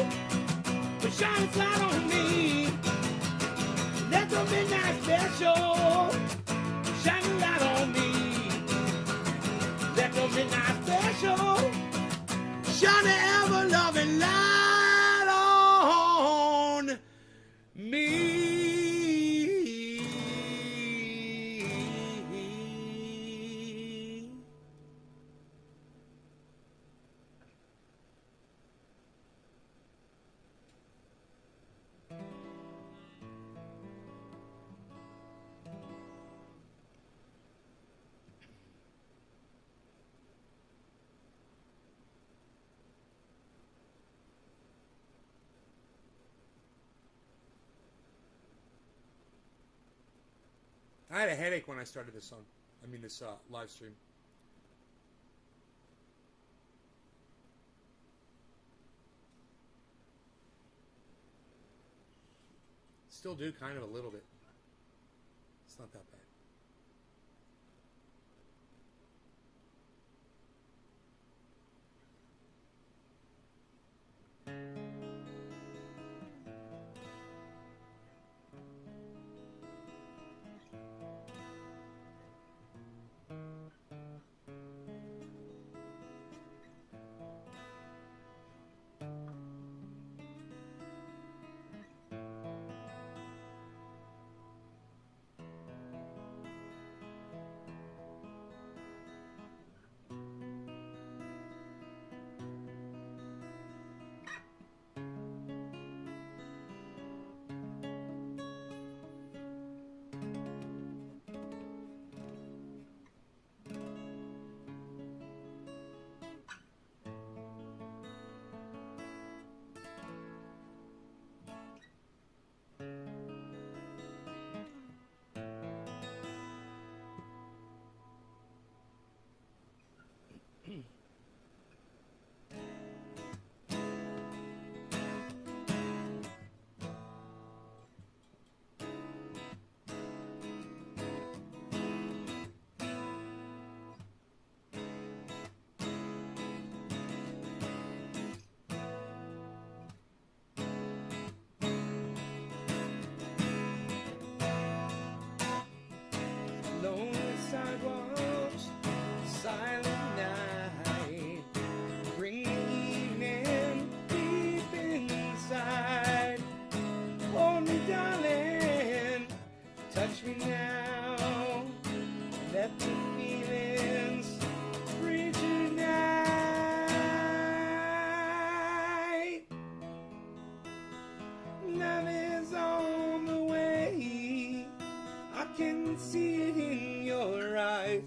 shine a light on me. Let the midnight special shine a light on me. Let the midnight special shine an ever-loving light on me. I had a headache when I started this song. I mean, this live stream. Still do kind of a little bit. It's not that bad. sidewalks, silent night, bring the evening deep inside. Hold me, darling, touch me now, let the feelings free tonight. Love is on the way, I can see it in your eyes.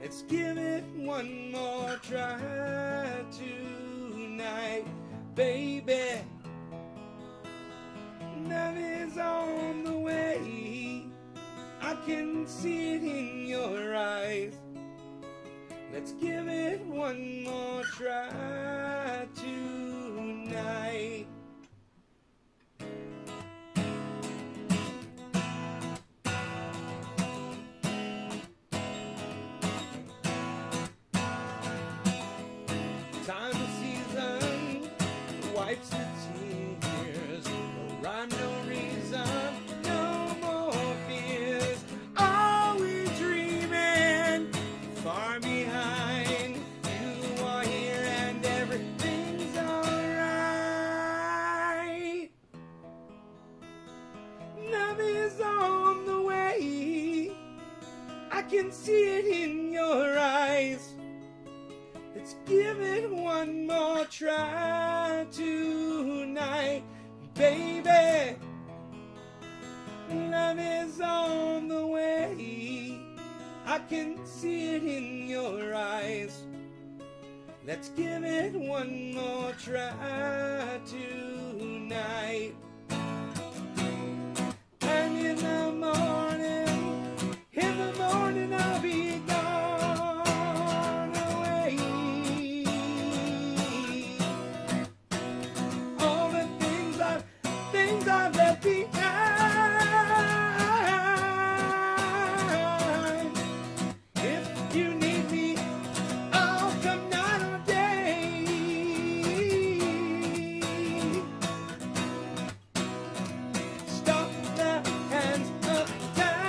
Let's give it one more try tonight, baby. Love is on the way, I can see it in your eyes. Let's give it one more try tonight. Time of season wipes the tears. No rhyme, no reason, no more fears. Are we dreaming? Far behind. You are here and everything's alright. Love is on the way, I can see it in your eyes. Let's give it one more try tonight, baby. Love is on the way, I can see it in your eyes. Let's give it one more try tonight. And in the morning I'll be gone away. All the things I've left behind. If you need me, I'll come night or day. Stop the hands of time.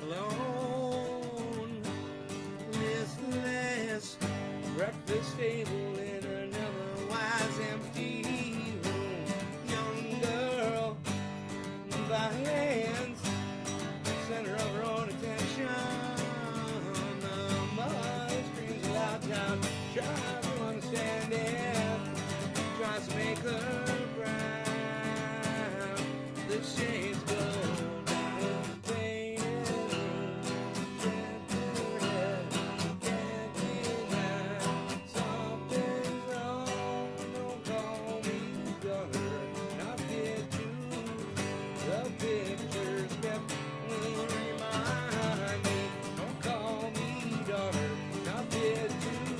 Alone, listless, breakfast table in an otherwise empty room. Young girl, violence, center of her own attention. The mother screams aloud, child tries to understand it, tries to make her proud. The shades go down the pain. Something's wrong, don't call me daughter. Not did too. The pictures kept remind me. Don't call me daughter. Not did too.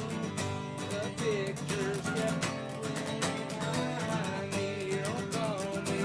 The pictures kept remind me. Don't call me.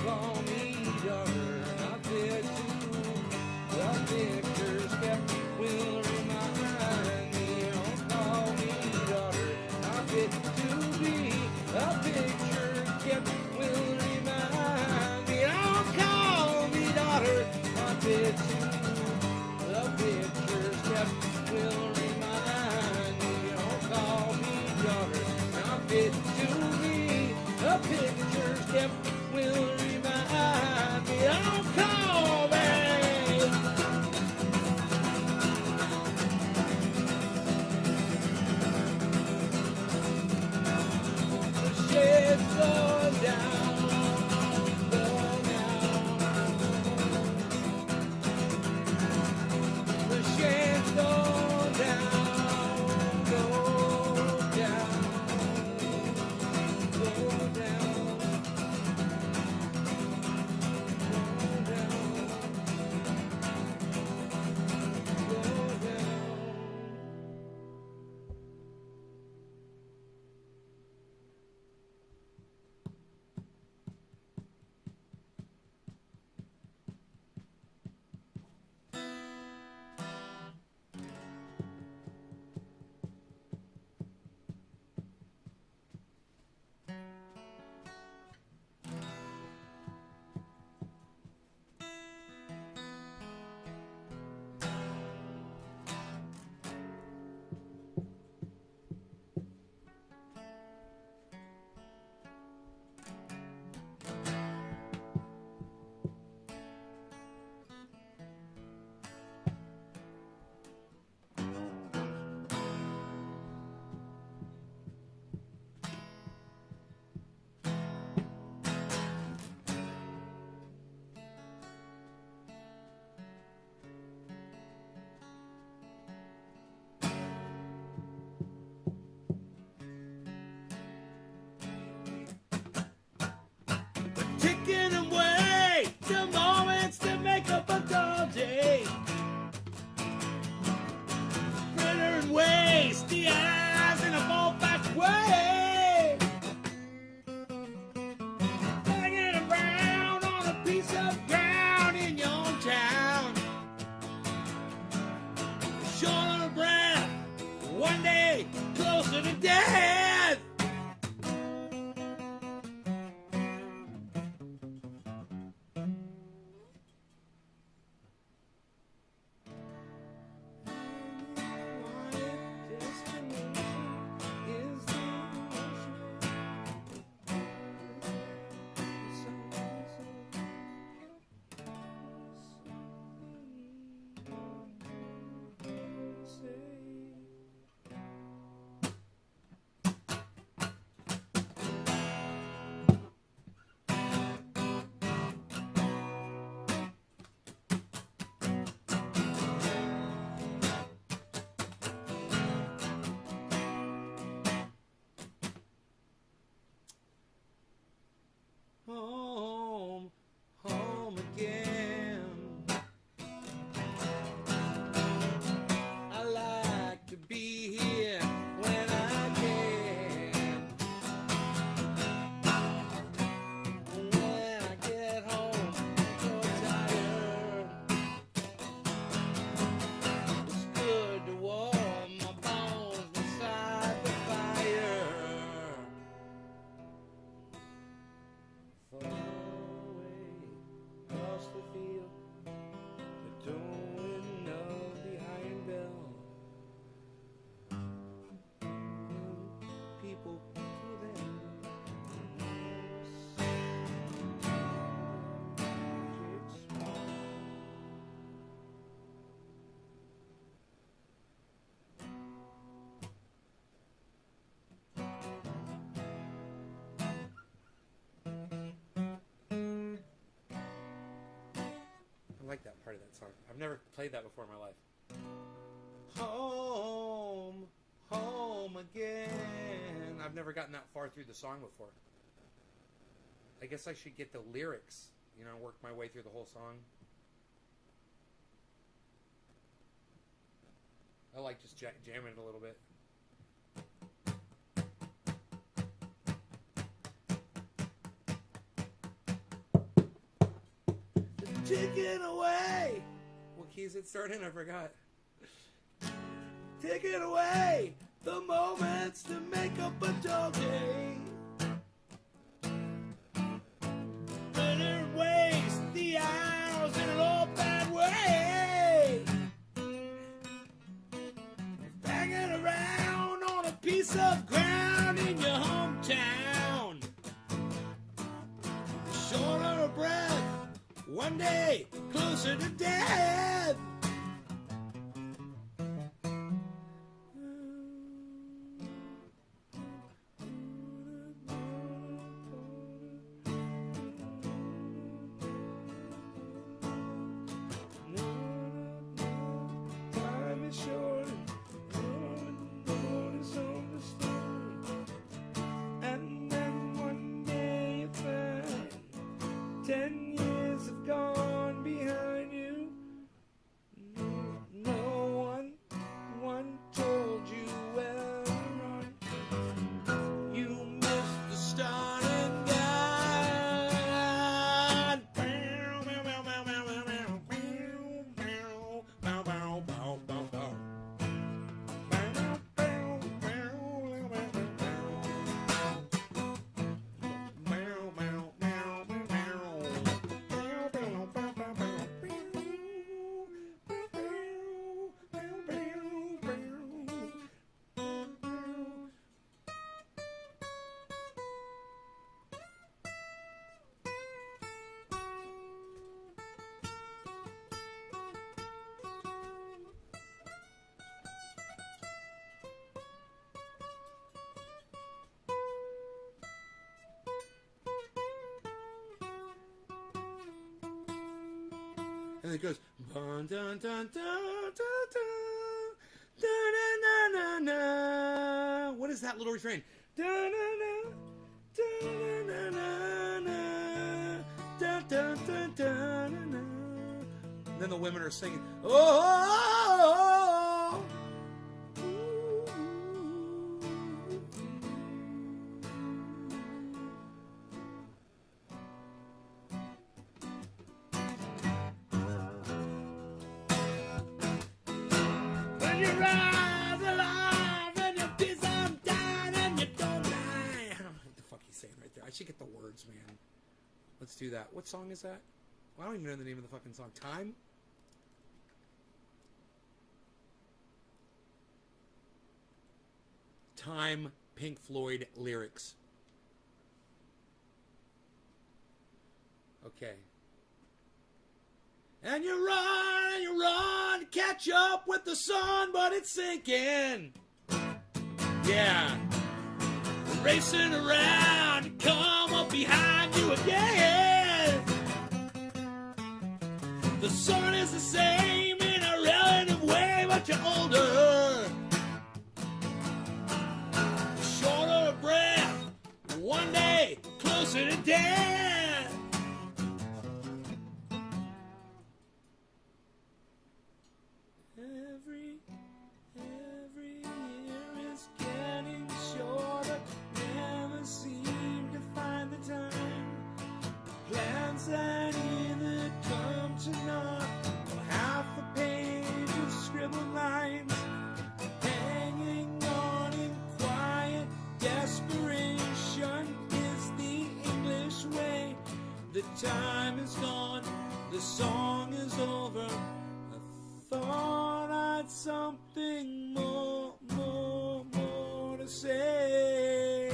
call me daughter, not fit to. The pictures kept will remind me. Don't call me daughter, not fit to be. The picture kept will remind me. Don't call me daughter, not fit to. The pictures kept will remind me. Don't call me daughter, not fit to be. The pictures kept will remind me. Don't call me. The shed's going down, going down. The shed's going down, go down, go down, go down. Ticking away the moments that make up a dull day. Fritter and waste the eyes in a fallback way. Hanging around on a piece of ground in your own town. Short of breath, one day closer to death. Home, home again. I like to be here when I can. When I get home, I'm so tired. It's good to warm my bones beside the fire. Far away across the field, the towing of the iron bell. People to them. I like that part of that song. I've never played that before in my life. Home, home again. I've never gotten that far through the song before. I guess I should get the lyrics, work my way through the whole song. I like just jamming it a little bit. Taking away. What key is it starting? I forgot. Taking away the moments to make up a dull day. Better waste the hours in an old bad way. Banging around on a piece of ground in your hometown. Shorter of breath, one day closer to death. Time is short, Lord is understood. And then one day you find 10 years have gone behind you. No one told you where to run. You missed the starting gun. And it goes dun dun dun dun dun dun dun dun dun. What is that little refrain? Dun dun dun dun dun dun dun dun. Then the women are singing. Oh. When you rise alive and your peace undone and you don't lie. I don't know what the fuck he's saying right there. I should get the words, man. Let's do that. What song is that? Well, I don't even know the name of the fucking song. Time? Time, Pink Floyd lyrics. Okay. And you run to catch up with the sun, but it's sinking. Yeah. Racing around to come up behind you again. The sun is the same in a relative way, but you're older. Shorter of breath, one day closer to death. Every year is getting shorter. Never seem to find the time. Plans that either come to naught or half a page of scribbled lines. Hanging on in quiet desperation is the English way. The time is gone, the song is over. I thought I'd something more to say.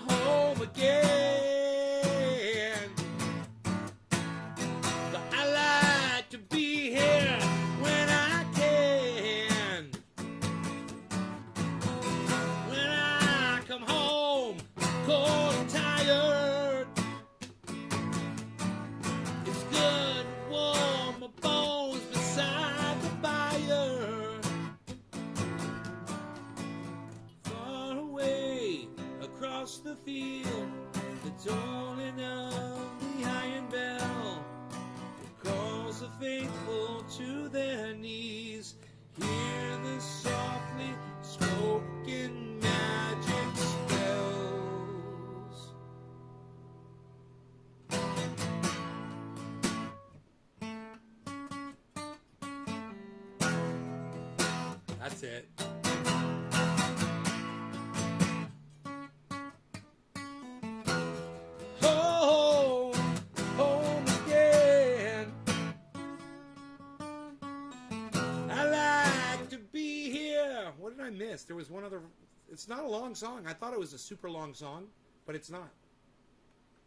Home again. I like to be here when I can. When I come home cold and tired, it's good to warm my bones beside the fire. Far away across the field, the tolling of the iron bell calls the faithful to their knees. Hear the softly spoken magic spells. That's it. Home, home again. I like to be here. What did I miss? There was one other. It's not a long song. I thought it was a super long song, but it's not.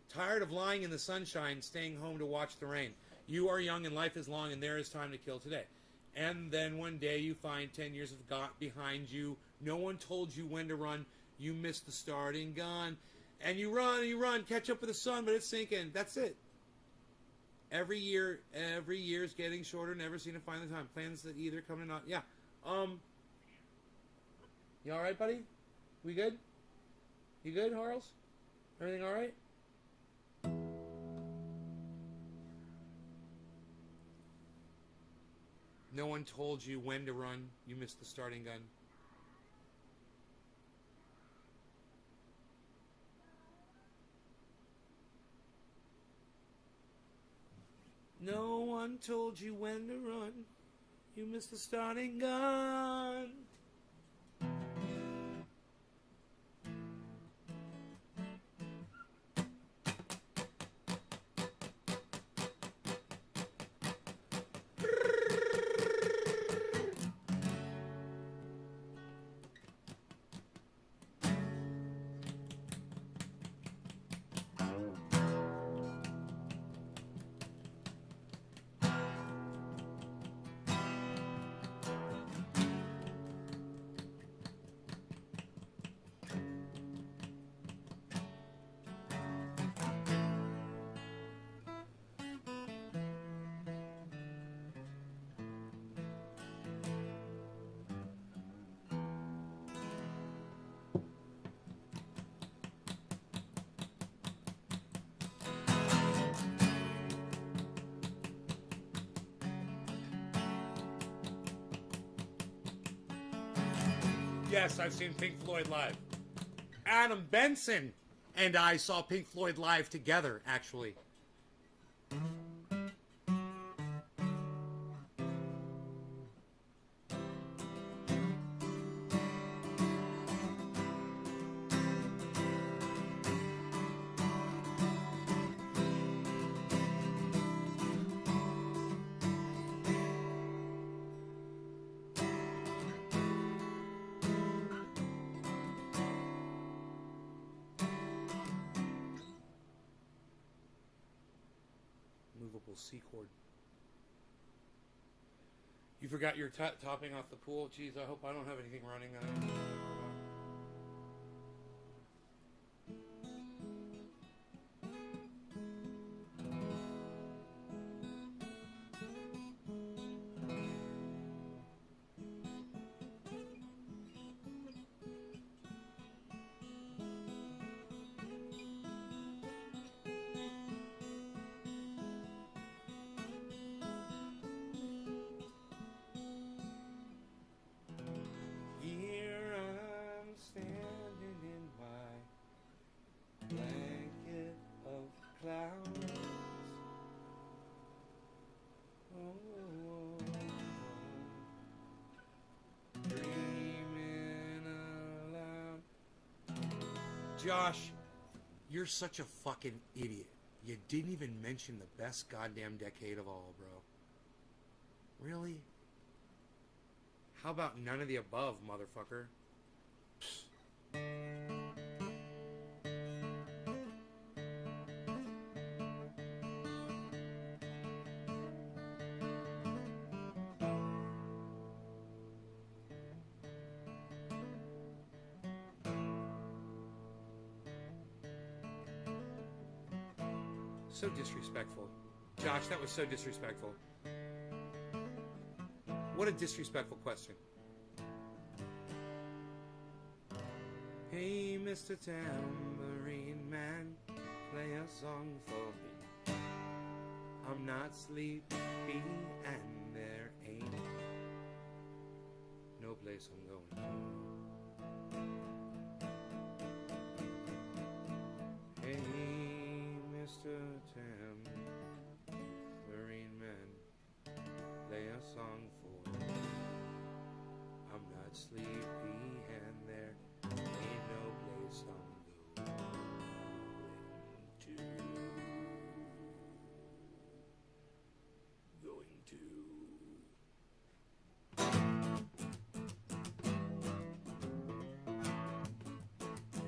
Tired of lying in the sunshine, staying home to watch the rain. You are young and life is long, and there is time to kill today. And then one day you find 10 years have got behind you. No one told you when to run. You missed the starting gun. And you run, catch up with the sun, but it's sinking. That's it. Every year's getting shorter, never seem to find the time. Plans that either come or not. Yeah. You alright, buddy? We good? You good, Harles? Everything alright? No one told you when to run. You missed the starting gun. No one told you when to run. You missed the starting gun. Yes, I've seen Pink Floyd live. Adam Benson and I saw Pink Floyd live together, actually. Movable C chord. You forgot your topping off the pool? Jeez, I hope I don't have anything running. Here I'm standing in my blanket of clouds. Oh, dreaming aloud. Josh, you're such a fucking idiot. You didn't even mention the best goddamn decade of all, bro. Really? How about none of the above, motherfucker? So disrespectful. Josh, that was so disrespectful. What a disrespectful question. Hey, Mr. Tambourine Man, play a song for me. I'm not sleepy and there ain't place I'm going to. Hey, Mr. Tambourine Man, play a song for me. I'm not sleepy and there ain't no place I'm going to.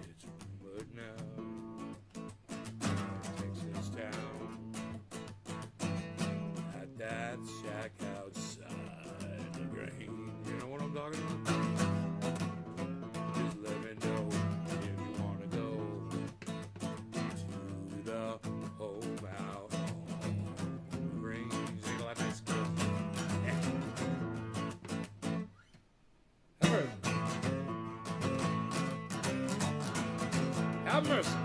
It's rumored now, Texas town, at that shack outside the grain. You know what I'm talking about? Just let me know if you wanna go to the home out on the range. Ain't like that's good. Have mercy.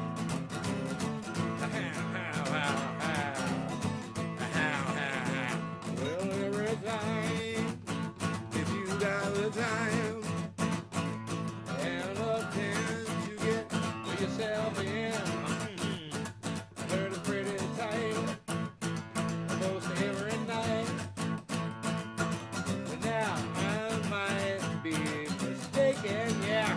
Well, every time, if you got the time and a chance to get yourself in, I heard it's pretty tight, close to every night. But now I might be mistaken, yeah.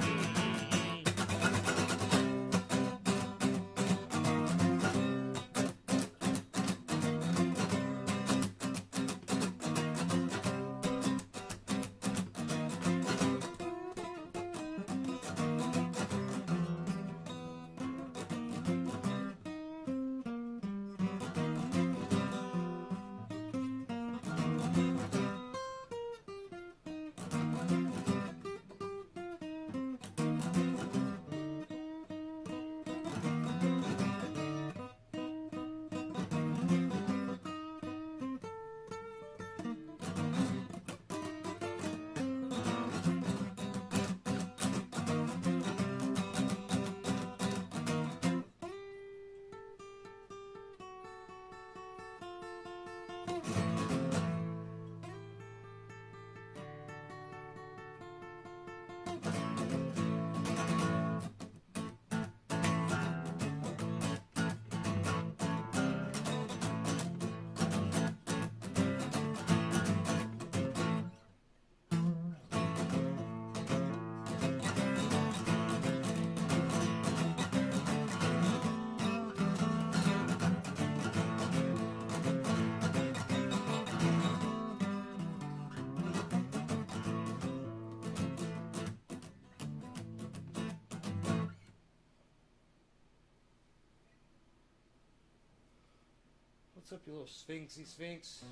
What's up, you little sphinxy sphinx?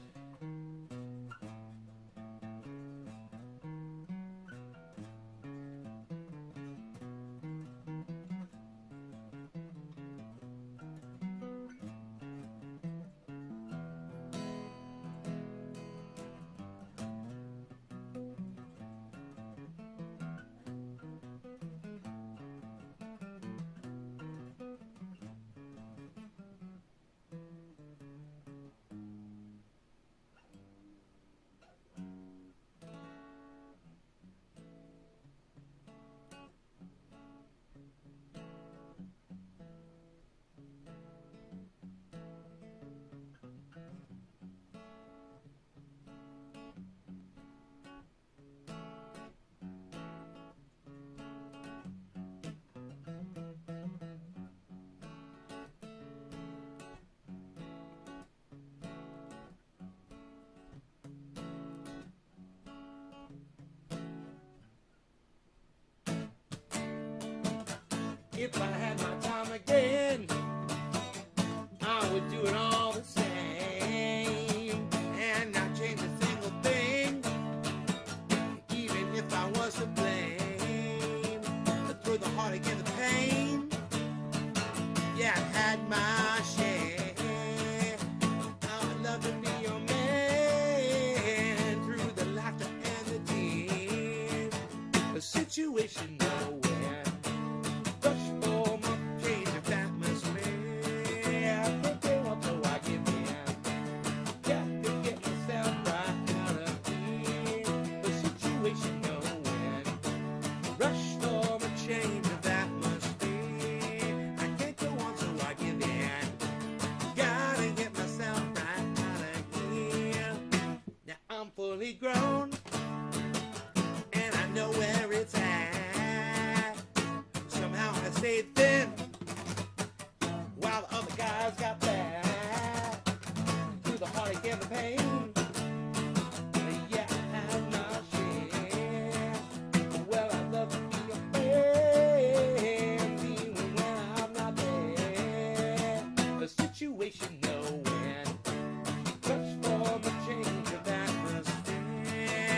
If I had my time again, I would do it all the same and not change a single thing, even if I was to blame. Through the heartache and the pain, yeah, I've had my share. I'd love to be your man through the laughter and the tears. A situation nowhere. Rush for my pain. fully grown, and I know where it's at. Somehow I stayed thin, while the other guys got back through the heartache and the pain. Yeah, I have my share. Well, I love to be a friend, even when I'm not there. The situation, no end. Touch for the change of atmosphere.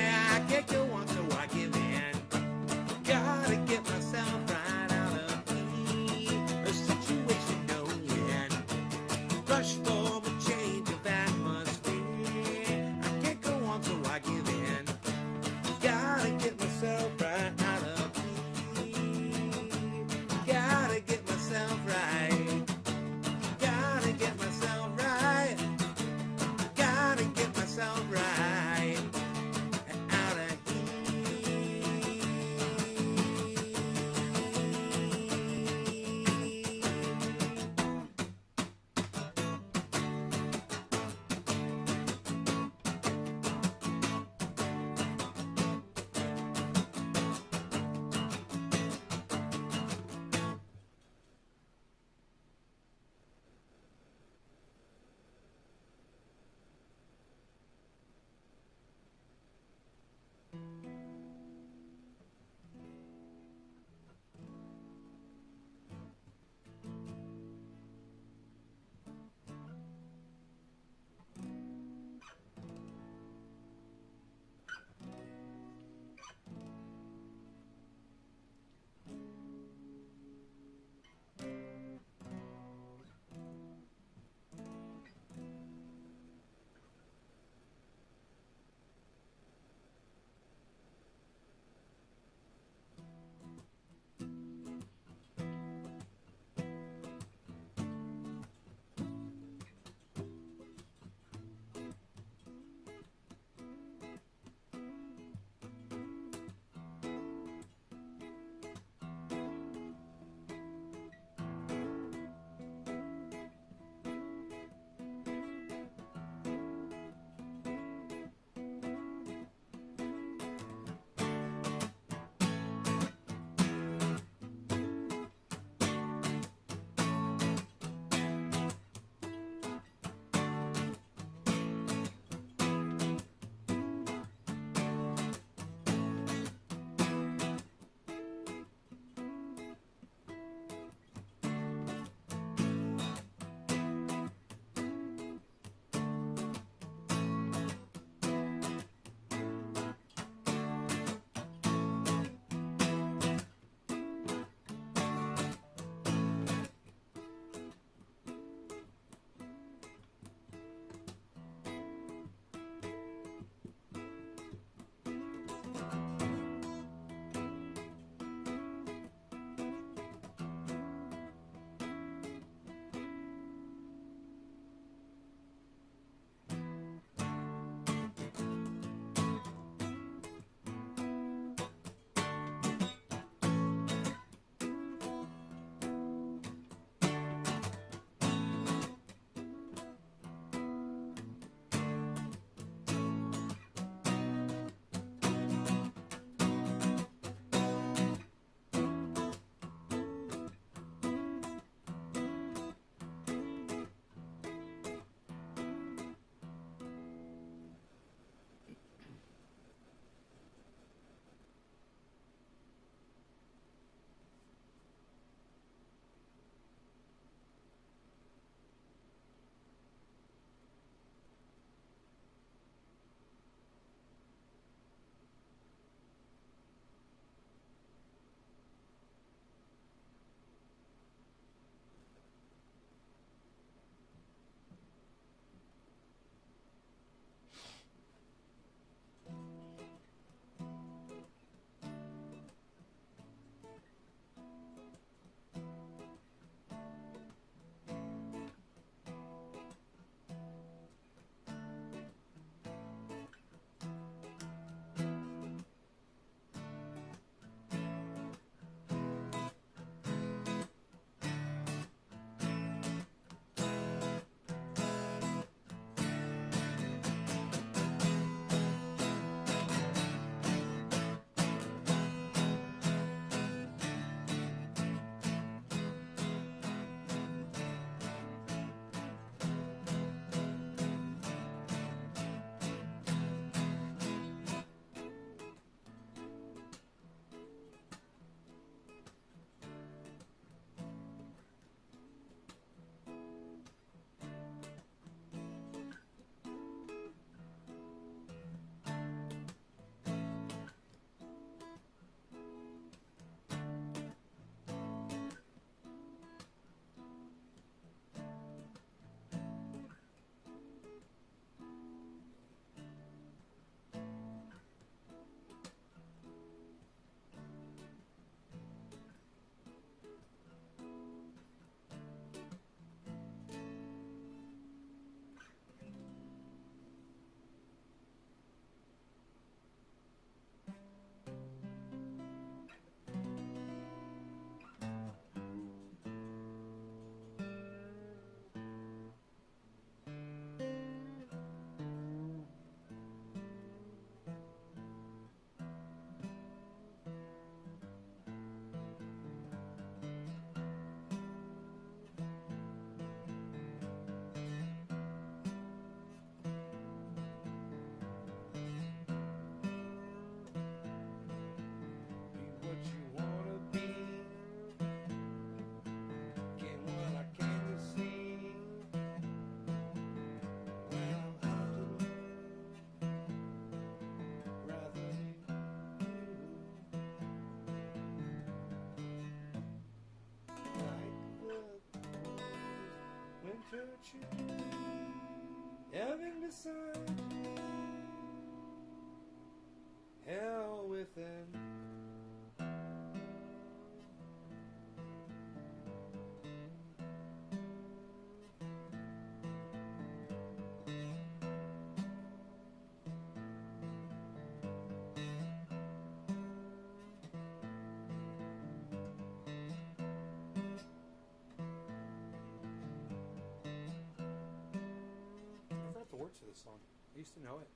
to this song. I used to know it.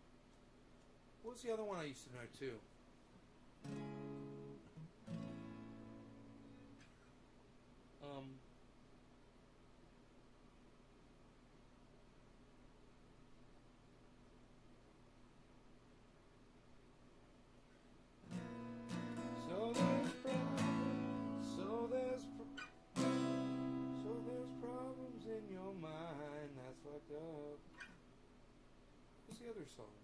What was the other one I used to know too? Problems in your mind. That's fucked up. What's the other song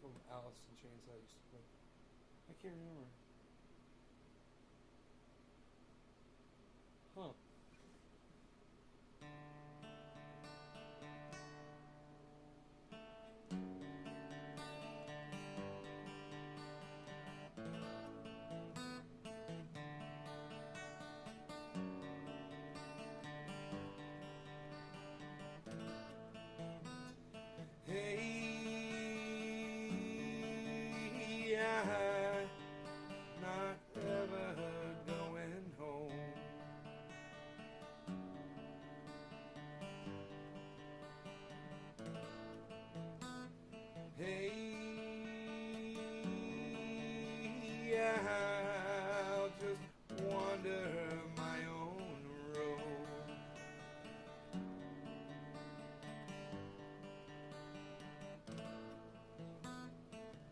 from Alice in Chains I used to play? I can't remember. Huh. Not ever going home. Hey, I'll just wander my own road.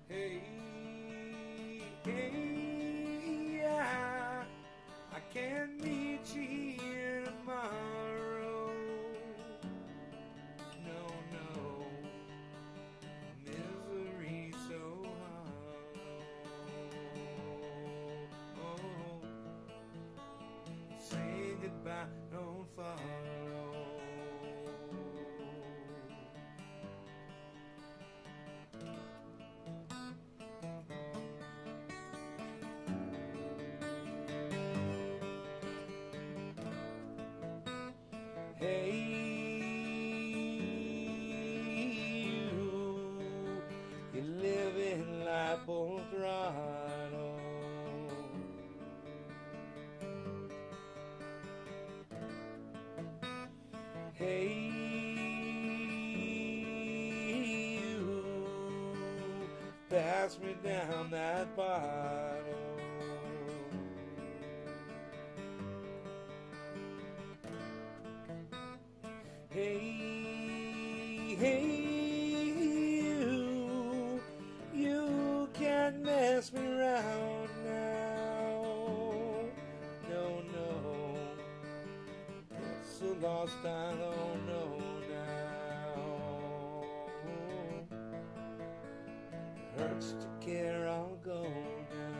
Hey, I can meet you here tomorrow. No, misery so hollow. Say goodbye, don't follow. Hey, you live in life full throttle. Hey, you pass me down that bottle. Hey, you can't mess me around now. No, it's so lost I don't know now. Hurts to care, I'll go now.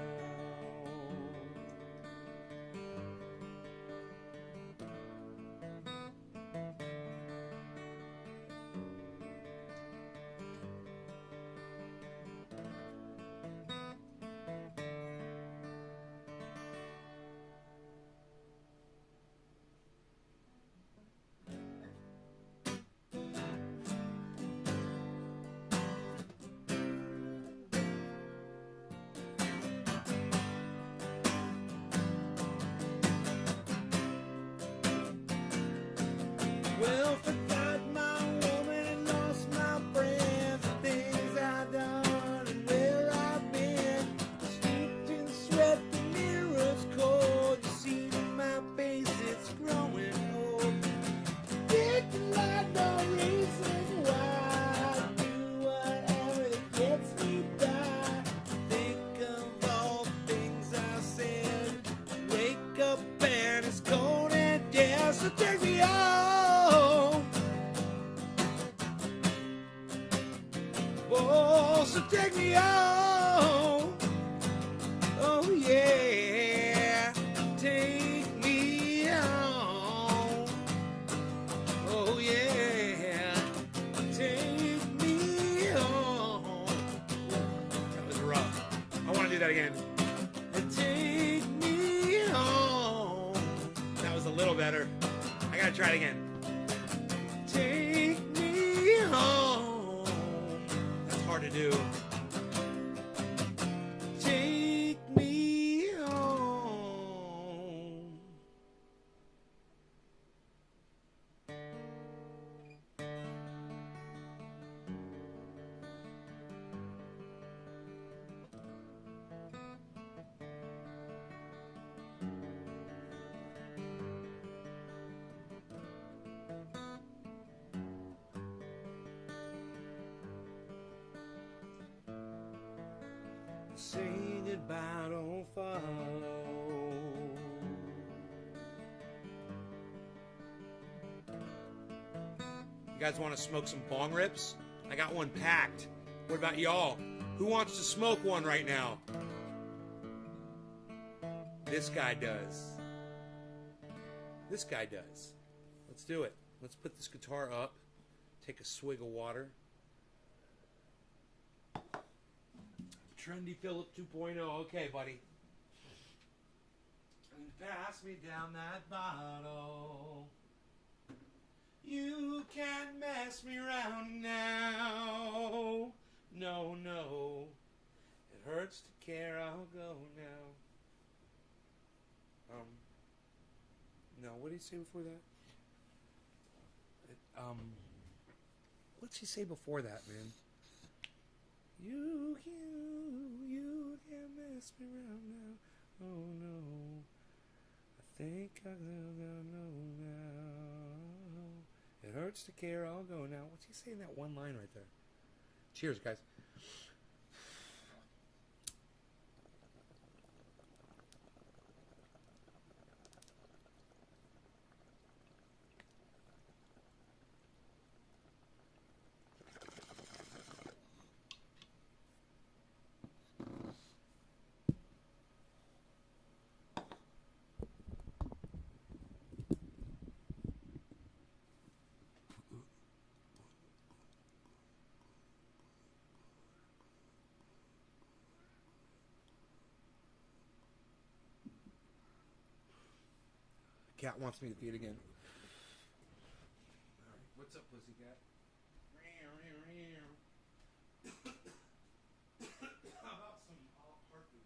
Well, forgot my woman and lost my friend. The things I've done and where I've been. Steeped in sweat, the mirror's cold. You see my face, it's growing old. Think like no reason why. Do whatever that gets me by. Think of all the things I said. Wake up and it's cold and dead. So take me home. Oh, so take me home. Oh, yeah. Take me home. Oh, yeah. Take me home. That was rough. I want to do that again. Take me home. That was a little better. I gotta try it again. Take me home. That's hard to do. Take me home. Say goodbye, don't follow. You guys want to smoke some bong rips? I got one packed. What about y'all? Who wants to smoke one right now? This guy does. This guy does. Let's do it. Let's put this guitar up. Take a swig of water. Trendy Philip 2.0. Okay, buddy. And pass me down that bottle. You can't mess me around now. No, no. It hurts to care. I'll go now. No, what did he say before that? What's he say before that, man? You can't mess me around now. Oh no, I think I'll go now. It hurts to care, I'll go now. What's he saying that one line right there? Cheers, guys. Cat wants me to feed again. All right, what's up, pussycat? How about some heartbeat?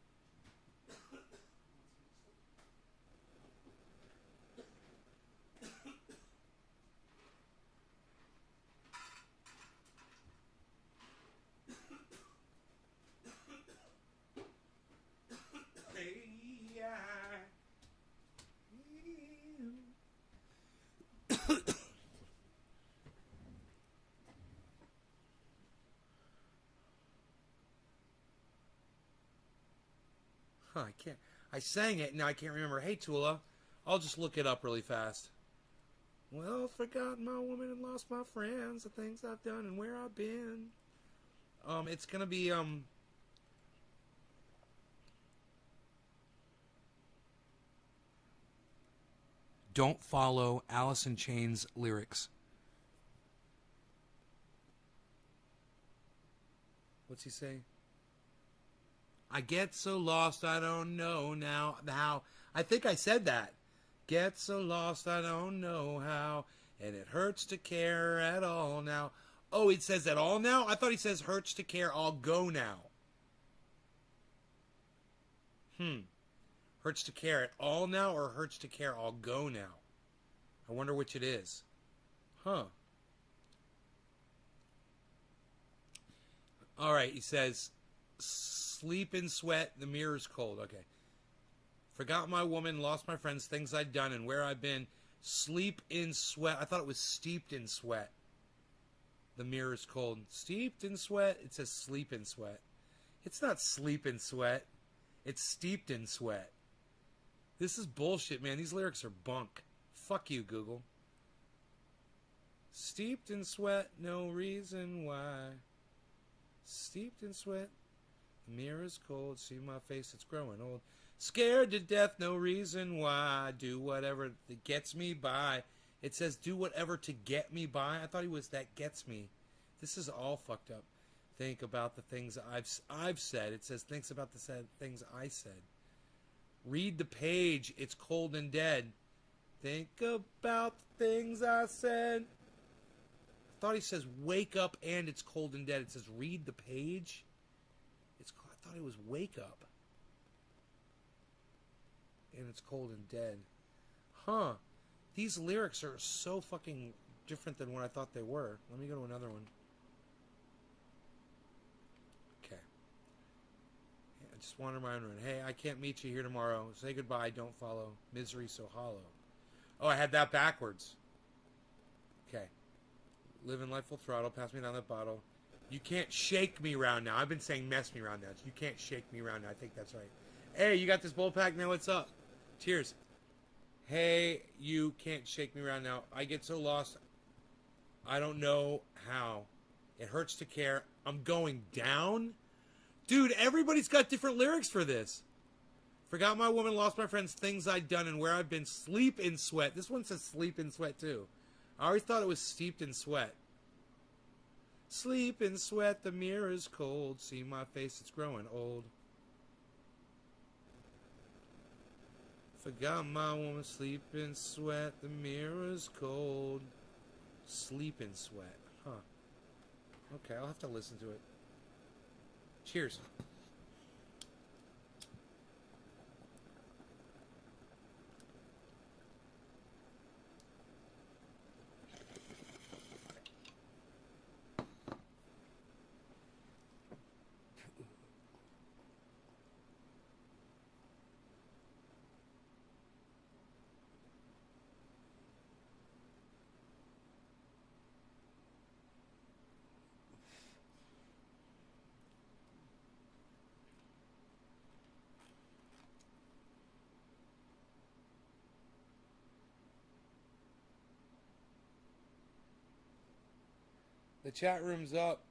I can't. I sang it, now I can't remember. Hey, Tula, I'll just look it up really fast. Well, forgotten my woman and lost my friends, the things I've done and where I've been. It's gonna be, Don't follow Alice in Chains lyrics. what's he say? I get so lost, I don't know now how. I think I said that. Get so lost, I don't know how. And it hurts to care at all now. Oh, it says at all now? I thought he says hurts to care, I'll go now. Hurts to care at all now or hurts to care, I'll go now? I wonder which it is. Huh. All right, he says, sleep in sweat, the mirror's cold. Okay. Forgot my woman, lost my friends, things I'd done, and where I've been. Sleep in sweat. I thought it was steeped in sweat. The mirror's cold. Steeped in sweat. It says sleep in sweat. It's not sleep in sweat. It's steeped in sweat. This is bullshit, man. These lyrics are bunk. Fuck you, Google. Steeped in sweat, no reason why. Steeped in sweat. The mirror's cold. See my face, it's growing old. Scared to death, no reason why. Do whatever that gets me by. It says do whatever to get me by. I thought he was that gets me. This is all fucked up. Think about the things I've said. It says thinks about the things I said. Read the page. It's cold and dead. Think about the things I said. I thought he says wake up and it's cold and dead. It says read the page. I thought it was wake up. And it's cold and dead. Huh. These lyrics are so fucking different than what I thought they were. Let me go to another one. Okay. Yeah, just wander my own room. Hey, I can't meet you here tomorrow. Say goodbye, don't follow. Misery so hollow. Oh, I had that backwards. Okay. Living life full throttle. Pass me down that bottle. You can't shake me around now. I've been saying mess me around now. You can't shake me around now. I think that's right. Hey, you got this bowl pack now? What's up? Cheers. Hey, you can't shake me around now. I get so lost. I don't know how. It hurts to care. I'm going down? Dude, everybody's got different lyrics for this. Forgot my woman, lost my friends, things I'd done, and where I've been. Sleep in sweat. This one says sleep in sweat, too. I always thought it was steeped in sweat. Sleep in sweat, the mirror's cold. See my face, it's growing old. Forgot my woman, sleep in sweat, the mirror's cold. Sleep in sweat. Huh. Okay, I'll have to listen to it. Cheers. The chat room's up.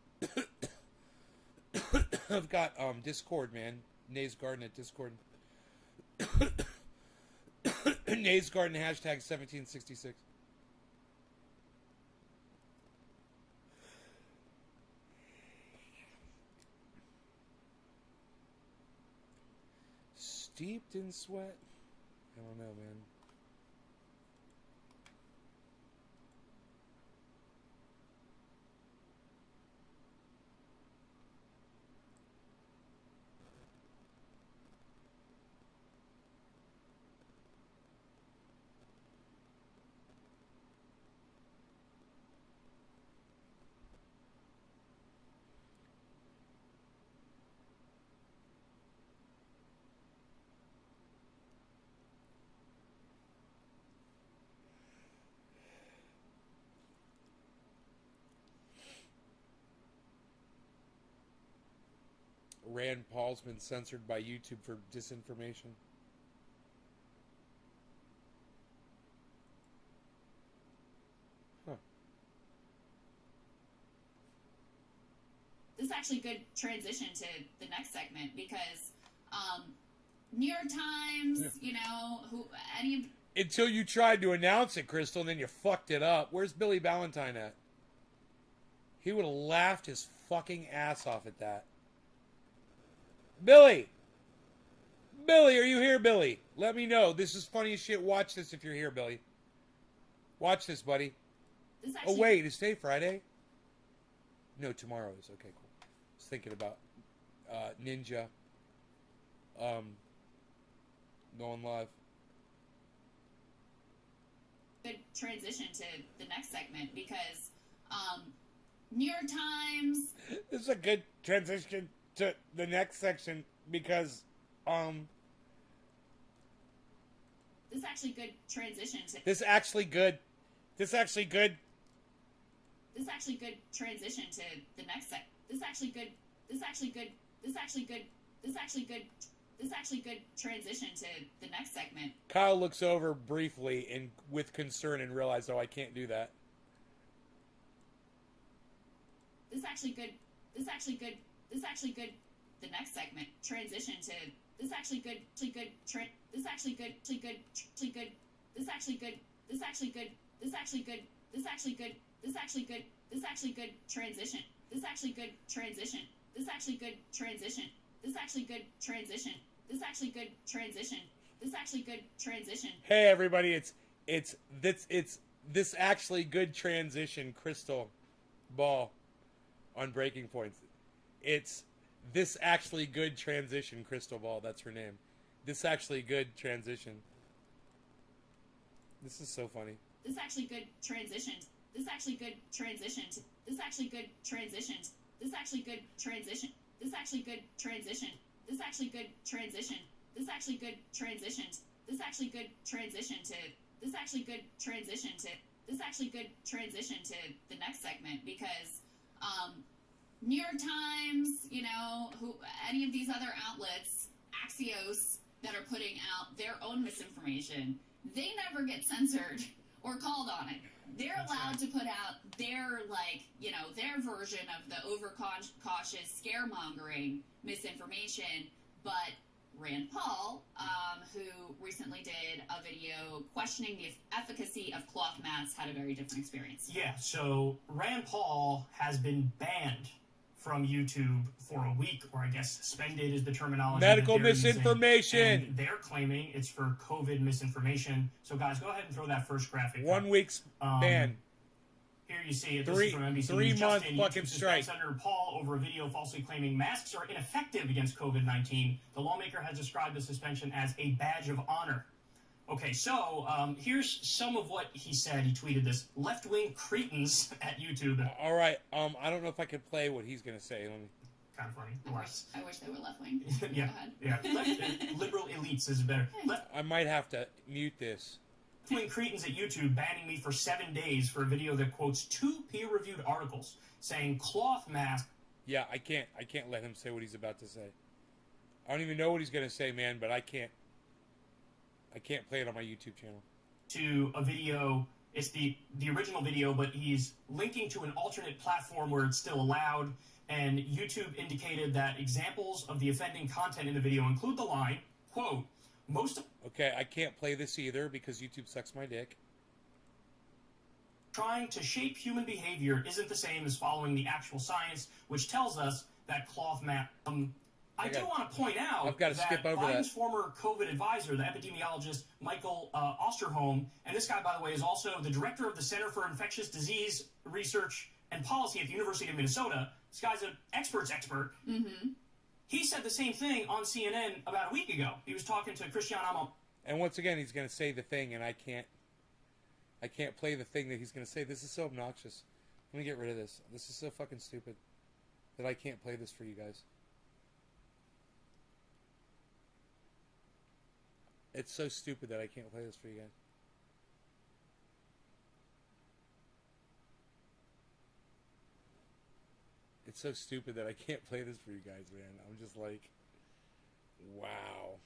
I've got Discord, man. Nays Garden at Discord. Nays Garden hashtag 1766. Steeped in sweat? I don't know, man. Rand Paul's been censored by YouTube for disinformation. Huh. This is actually a good transition to the next segment because New York Times, you know, Until you tried to announce it, Crystal, and then you fucked it up. Where's Billy Ballantyne at? He would have laughed his fucking ass off at that. Billy! Billy, are you here, Billy? Let me know. This is funny as shit. Watch this if you're here, Billy. Watch this, buddy. Oh, wait. Is today Friday? No, tomorrow is. Okay, cool. I was thinking about Ninja going live. good transition to the next segment because New York Times. This is a good transition to the next section because This is actually good transition to. This actually good Transition to the next sec. This actually good transition to the next segment. Kyle looks over briefly and with concern and realizes, oh, I can't do that. This actually good. The next segment transition to. This actually good transition. This actually good transition. Hey everybody, it's this actually good transition, Crystal Ball on Breaking Points. It's this actually good transition, Crystal Ball, that's her name. This actually good transition. This is so funny. This actually good transition. This actually good transition. This actually good transition. This actually good transition. This actually good transition. This actually good transition. This actually good transition. This actually good transition to. This actually good transition to. This actually good transition to the next segment because New York Times, any of these other outlets, Axios, that are putting out their own misinformation, they never get censored or called on it. They're allowed to put out their, their version of the overcautious scaremongering misinformation, but Rand Paul, who recently did a video questioning the efficacy of cloth masks, had a very different experience. Yeah, so Rand Paul has been banned from YouTube for a week, or I guess suspended is the terminology. Medical that they're misinformation. using, and they're claiming it's for COVID misinformation. So guys, go ahead and throw that first graphic. 1 week's ban. Here you see it. This Three- is from NBC 3-month Justin, fucking YouTube strike. suspends Senator Paul over a video falsely claiming masks are ineffective against COVID-19. The lawmaker has described the suspension as a badge of honor. Okay, so here's some of what he said. He tweeted this: left-wing cretins at YouTube. All right. I don't know if I can play what he's gonna say. Let me. Kind of funny. I wish they were left wing. Yeah, Go ahead. yeah. Liberal elites is better. I might have to mute this. Left-wing cretins at YouTube banning me for 7 days for a video that quotes 2 peer-reviewed articles saying cloth masks. Yeah, I can't let him say what he's about to say. I don't even know what he's gonna say, man. But I can't play it on my YouTube channel. To a video, it's the original video, but he's linking to an alternate platform where it's still allowed. And YouTube indicated that examples of the offending content in the video include the line, quote, most of Okay, I can't play this either because YouTube sucks my dick. trying to shape human behavior isn't the same as following the actual science, which tells us that cloth mask. I do want to point out I've got to that skip over Biden's that. former COVID advisor, the epidemiologist Michael Osterholm, and this guy, by the way, is also the director of the Center for Infectious Disease Research and Policy at the University of Minnesota. This guy's an expert's expert. Mm-hmm. He said the same thing on CNN about a week ago. He was talking to Christiane Amon. And once again, he's going to say the thing, and I can't play the thing that he's going to say. This is so obnoxious. Let me get rid of this. This is so fucking stupid that I can't play this for you guys. It's so stupid that I can't play this for you guys. It's so stupid that I can't play this for you guys, man. I'm just like, wow.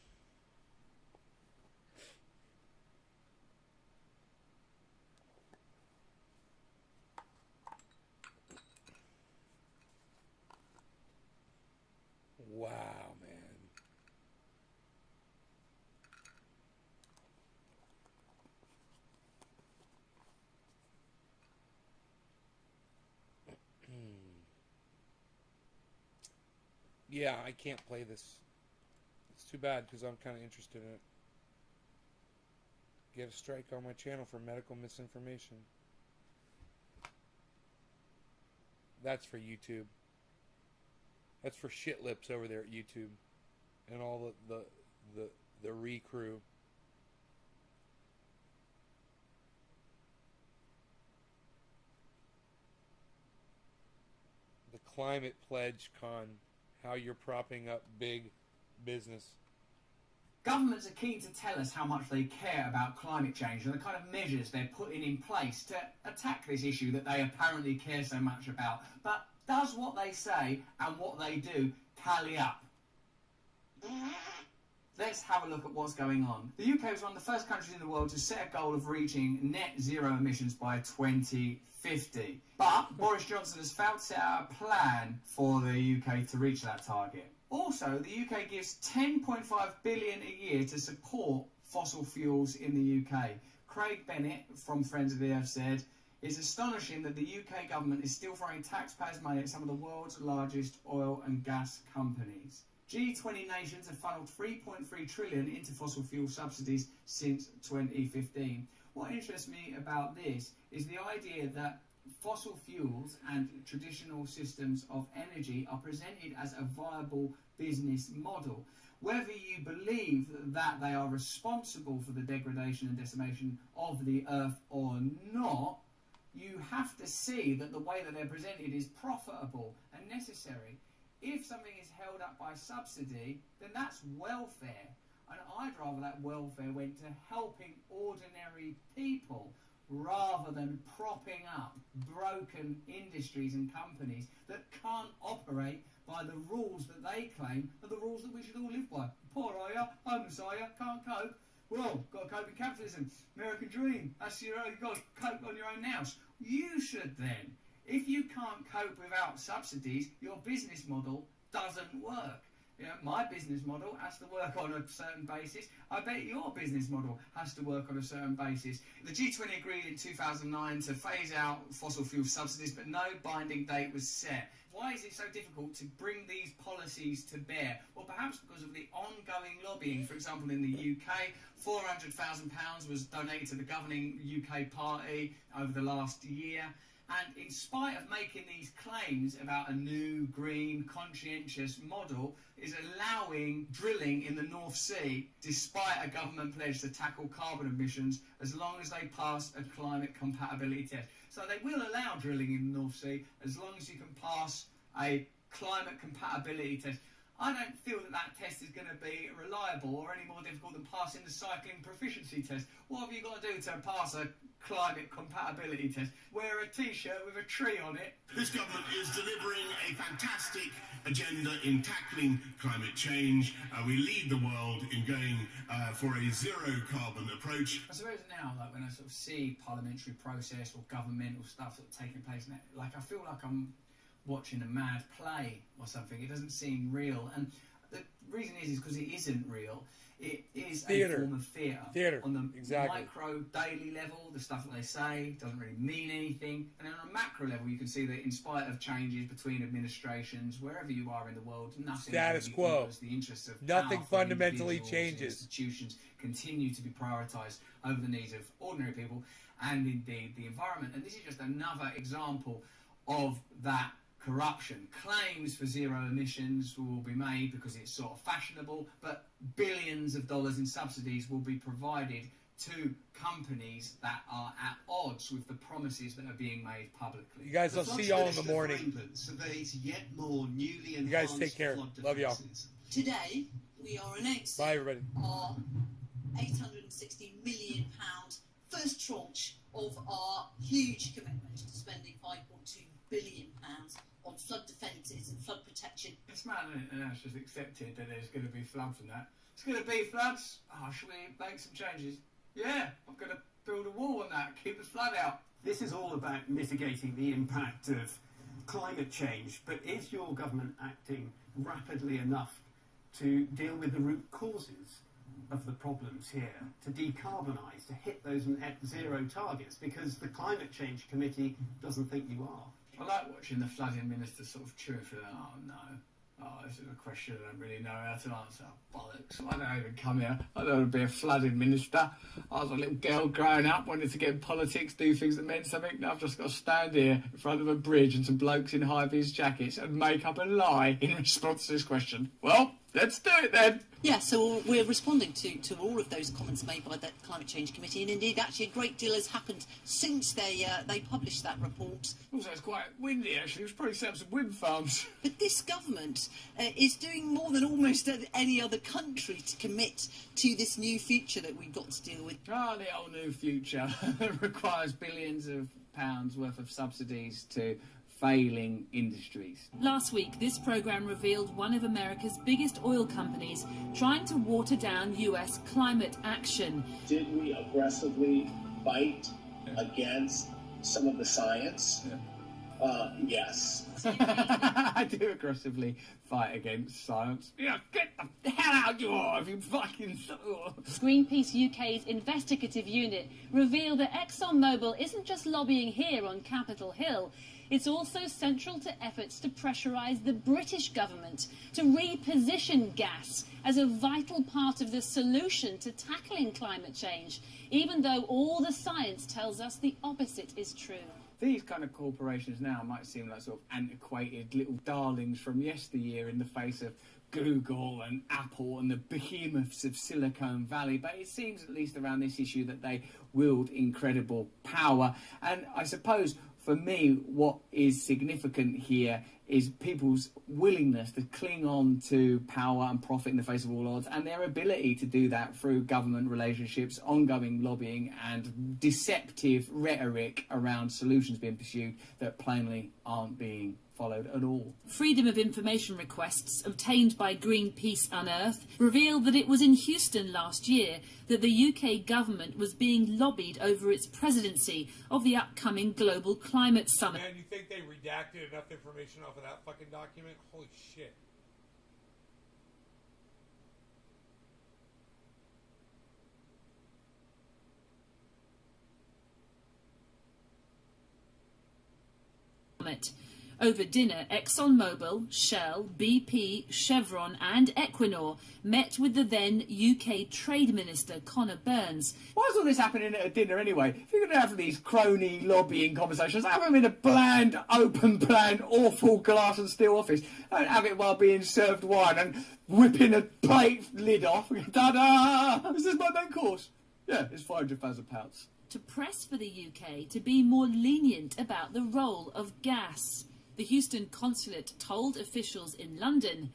Wow, man. Yeah, I can't play this. It's too bad because I'm kind of interested in it. Get a strike on my channel for medical misinformation. That's for YouTube. That's for shit lips over there at YouTube and all the re-crew. The Climate Pledge Con. How you're propping up big business. Governments are keen to tell us how much they care about climate change and the kind of measures they're putting in place to attack this issue that they apparently care so much about. But does what they say and what they do tally up? Let's have a look at what's going on. The UK was one of the first countries in the world to set a goal of reaching net zero emissions by 2050. But Boris Johnson has failed to set out a plan for the UK to reach that target. Also, the UK gives $10.5 billion a year to support fossil fuels in the UK. Craig Bennett from Friends of the Earth said, "It's astonishing that the UK government is still throwing taxpayers' money at some of the world's largest oil and gas companies." G20 nations have funneled $3.3 trillion into fossil fuel subsidies since 2015. What interests me about this is the idea that fossil fuels and traditional systems of energy are presented as a viable business model. Whether you believe that they are responsible for the degradation and decimation of the earth or not, you have to see that the way that they're presented is profitable and necessary. If something is held up by subsidy, then that's welfare. And I'd rather that welfare went to helping ordinary people rather than propping up broken industries and companies that can't operate by the rules that they claim are the rules that we should all live by. Poor are you, homeless are you, can't cope. Well, got to cope in capitalism, American dream, that's your own, you've got to cope on your own house. You should then. If you can't cope without subsidies, your business model doesn't work. You know, my business model has to work on a certain basis. I bet your business model has to work on a certain basis. The G20 agreed in 2009 to phase out fossil fuel subsidies, but no binding date was set. Why is it so difficult to bring these policies to bear? Well, perhaps because of the ongoing lobbying. For example, in the UK, £400,000 was donated to the governing UK party over the last year. And in spite of making these claims about a new, green, conscientious model, is allowing drilling in the North Sea, despite a government pledge to tackle carbon emissions, as long as they pass a climate compatibility test. So they will allow drilling in the North Sea as long as you can pass a climate compatibility test. I don't feel that that test is going to be reliable or any more difficult than passing the cycling proficiency test. What have you got to do to pass a climate compatibility test? Wear a T-shirt with a tree on it. This government is delivering a fantastic agenda in tackling climate change. We lead the world in going for a zero-carbon approach. I suppose now, like when I sort of see parliamentary process or governmental stuff sort of taking place, now, like I feel like I'm watching a mad play or something. It doesn't seem real, and the reason is because it isn't real. It is Theatre. a form of theatre. On the Exactly. micro daily level, the stuff that they say doesn't really mean anything, and then on a macro level, you can see that in spite of changes between administrations, wherever you are in the world, nothing Status really quo. equals the interests of Nothing powerful fundamentally individuals and changes. Institutions continue to be prioritised over the needs of ordinary people and indeed the environment. And this is just another example of that corruption. Claims for zero emissions will be made because it's sort of fashionable, but billions of dollars in subsidies will be provided to companies that are at odds with the promises that are being made publicly. You guys, I'll see y'all in the morning. Surveys yet more newly You guys enhanced take care. flood Love y'all. defences. Today, we are announcing Bye, everybody. our £860 million first tranche of our huge commitment to spending £5.2 billion on flood defences and flood protection. It's mad, isn't it? And that's just accepted that there's going to be floods and that. It's going to be floods. Oh, should we make some changes? Yeah, I'm going to build a wall on that, keep the flood out. This is all about mitigating the impact of climate change, but is your government acting rapidly enough to deal with the root causes of the problems here, to decarbonise, to hit those net zero targets? Because the Climate Change Committee doesn't think you are. I like watching the flooding minister sort of chew for that. Oh no. Oh, this is a question I don't really know how to answer. Bollocks. I don't even come here. I don't want to be a flooding minister. I was a little girl growing up, wanted to get in politics, do things that meant something. Now I've just got to stand here in front of a bridge and some blokes in high-vis jackets and make up a lie in response to this question. Well, let's do it then. Yeah, so we're responding to all of those comments made by the Climate Change Committee, and indeed, actually, a great deal has happened since they published that report. Also, it's quite windy, actually. We should probably set up some wind farms. But this government is doing more than almost any other country to commit to this new future that we've got to deal with. Oh, the whole new future requires billions of pounds worth of subsidies to failing industries. Last week, this programme revealed one of America's biggest oil companies trying to water down US climate action. Did we aggressively fight against some of the science? Yes. I do aggressively fight against science. Yeah, get the hell out you are, if you fucking... Greenpeace UK's investigative unit revealed that ExxonMobil isn't just lobbying here on Capitol Hill, it's also central to efforts to pressurise the British government to reposition gas as a vital part of the solution to tackling climate change, even though all the science tells us the opposite is true. These kind of corporations now might seem like sort of antiquated little darlings from yesteryear in the face of Google and Apple and the behemoths of Silicon Valley, but it seems, at least around this issue, that they wield incredible power. And I suppose for me, what is significant here is people's willingness to cling on to power and profit in the face of all odds, and their ability to do that through government relationships, ongoing lobbying, and deceptive rhetoric around solutions being pursued that plainly aren't being followed at all. Freedom of information requests obtained by Greenpeace Unearth revealed that it was in Houston last year that the UK government was being lobbied over its presidency of the upcoming Global Climate Summit. Man, you think they redacted enough information off of that fucking document? Holy shit. Over dinner, ExxonMobil, Shell, BP, Chevron and Equinor met with the then UK Trade Minister Conor Burns. Why is all this happening at a dinner anyway? If you're going to have these crony lobbying conversations, have them in a bland, open plan, awful glass and steel office. Don't have it while being served wine and whipping a plate lid off. Ta-da! Is this my main course? Yeah, it's £500,000. To press for the UK to be more lenient about the role of gas. The Houston consulate told officials in London,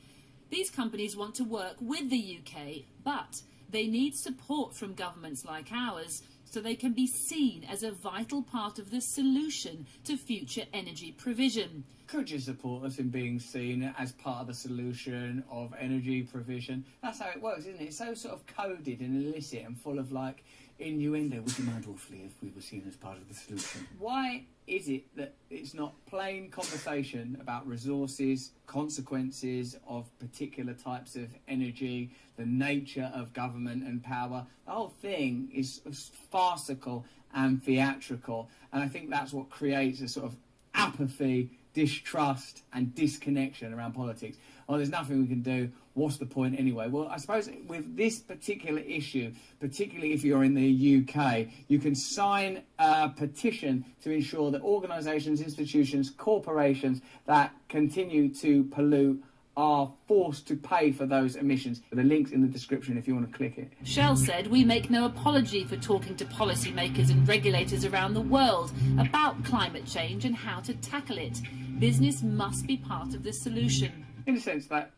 these companies want to work with the UK, but they need support from governments like ours so they can be seen as a vital part of the solution to future energy provision. Could you support us in being seen as part of the solution of energy provision? That's how it works, isn't it? It's so sort of coded and illicit and full of, like, innuendo. Would you mind awfully if we were seen as part of the solution? Why is it that it's not plain conversation about resources, consequences of particular types of energy, the nature of government and power? The whole thing is farcical and theatrical, and I think that's what creates a sort of apathy, distrust and disconnection around politics. Oh, there's nothing we can do. What's the point anyway? Well, I suppose with this particular issue, particularly if you're in the UK, you can sign a petition to ensure that organisations, institutions, corporations that continue to pollute are forced to pay for those emissions. The link's in the description if you want to click it. Shell said, we make no apology for talking to policymakers and regulators around the world about climate change and how to tackle it. Business must be part of the solution. In a sense, that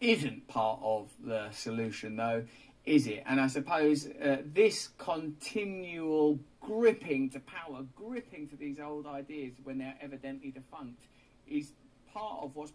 isn't part of the solution, though, is it? And I suppose this continual gripping to power, gripping to these old ideas when they're evidently defunct, is part of what's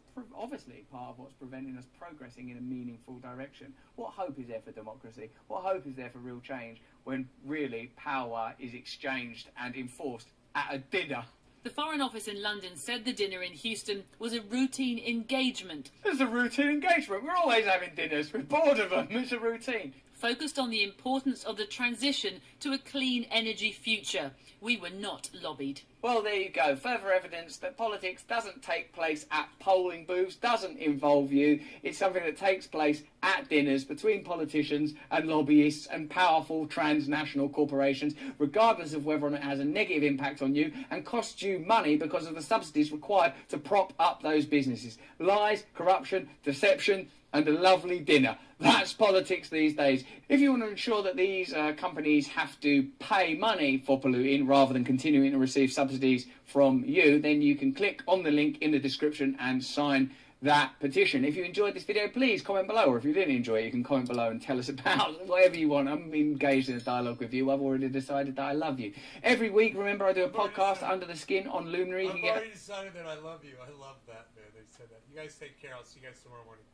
preventing us progressing in a meaningful direction. What hope is there for democracy? What hope is there for real change when really power is exchanged and enforced at a dinner? The Foreign Office in London said the dinner in Houston was a routine engagement. It's a routine engagement. We're always having dinners. We're bored of them. It's a routine. Focused on the importance of the transition to a clean energy future. We were not lobbied. Well, there you go. Further evidence that politics doesn't take place at polling booths, doesn't involve you. It's something that takes place at dinners between politicians and lobbyists and powerful transnational corporations, regardless of whether or not it has a negative impact on you and costs you money because of the subsidies required to prop up those businesses. Lies, corruption, deception, and a lovely dinner. That's politics these days. If you want to ensure that these companies have to pay money for polluting rather than continuing to receive subsidies from you, then you can click on the link in the description and sign that petition. If you enjoyed this video, please comment below, or if you didn't enjoy it, you can comment below and tell us about whatever you want. I'm engaged in a dialogue with you. I've already decided that I love you. Every week, remember, I do a podcast, Under the Skin, on Luminary. I've already decided that I love you. I love that, man. They said that. You guys take care. I'll see you guys tomorrow morning.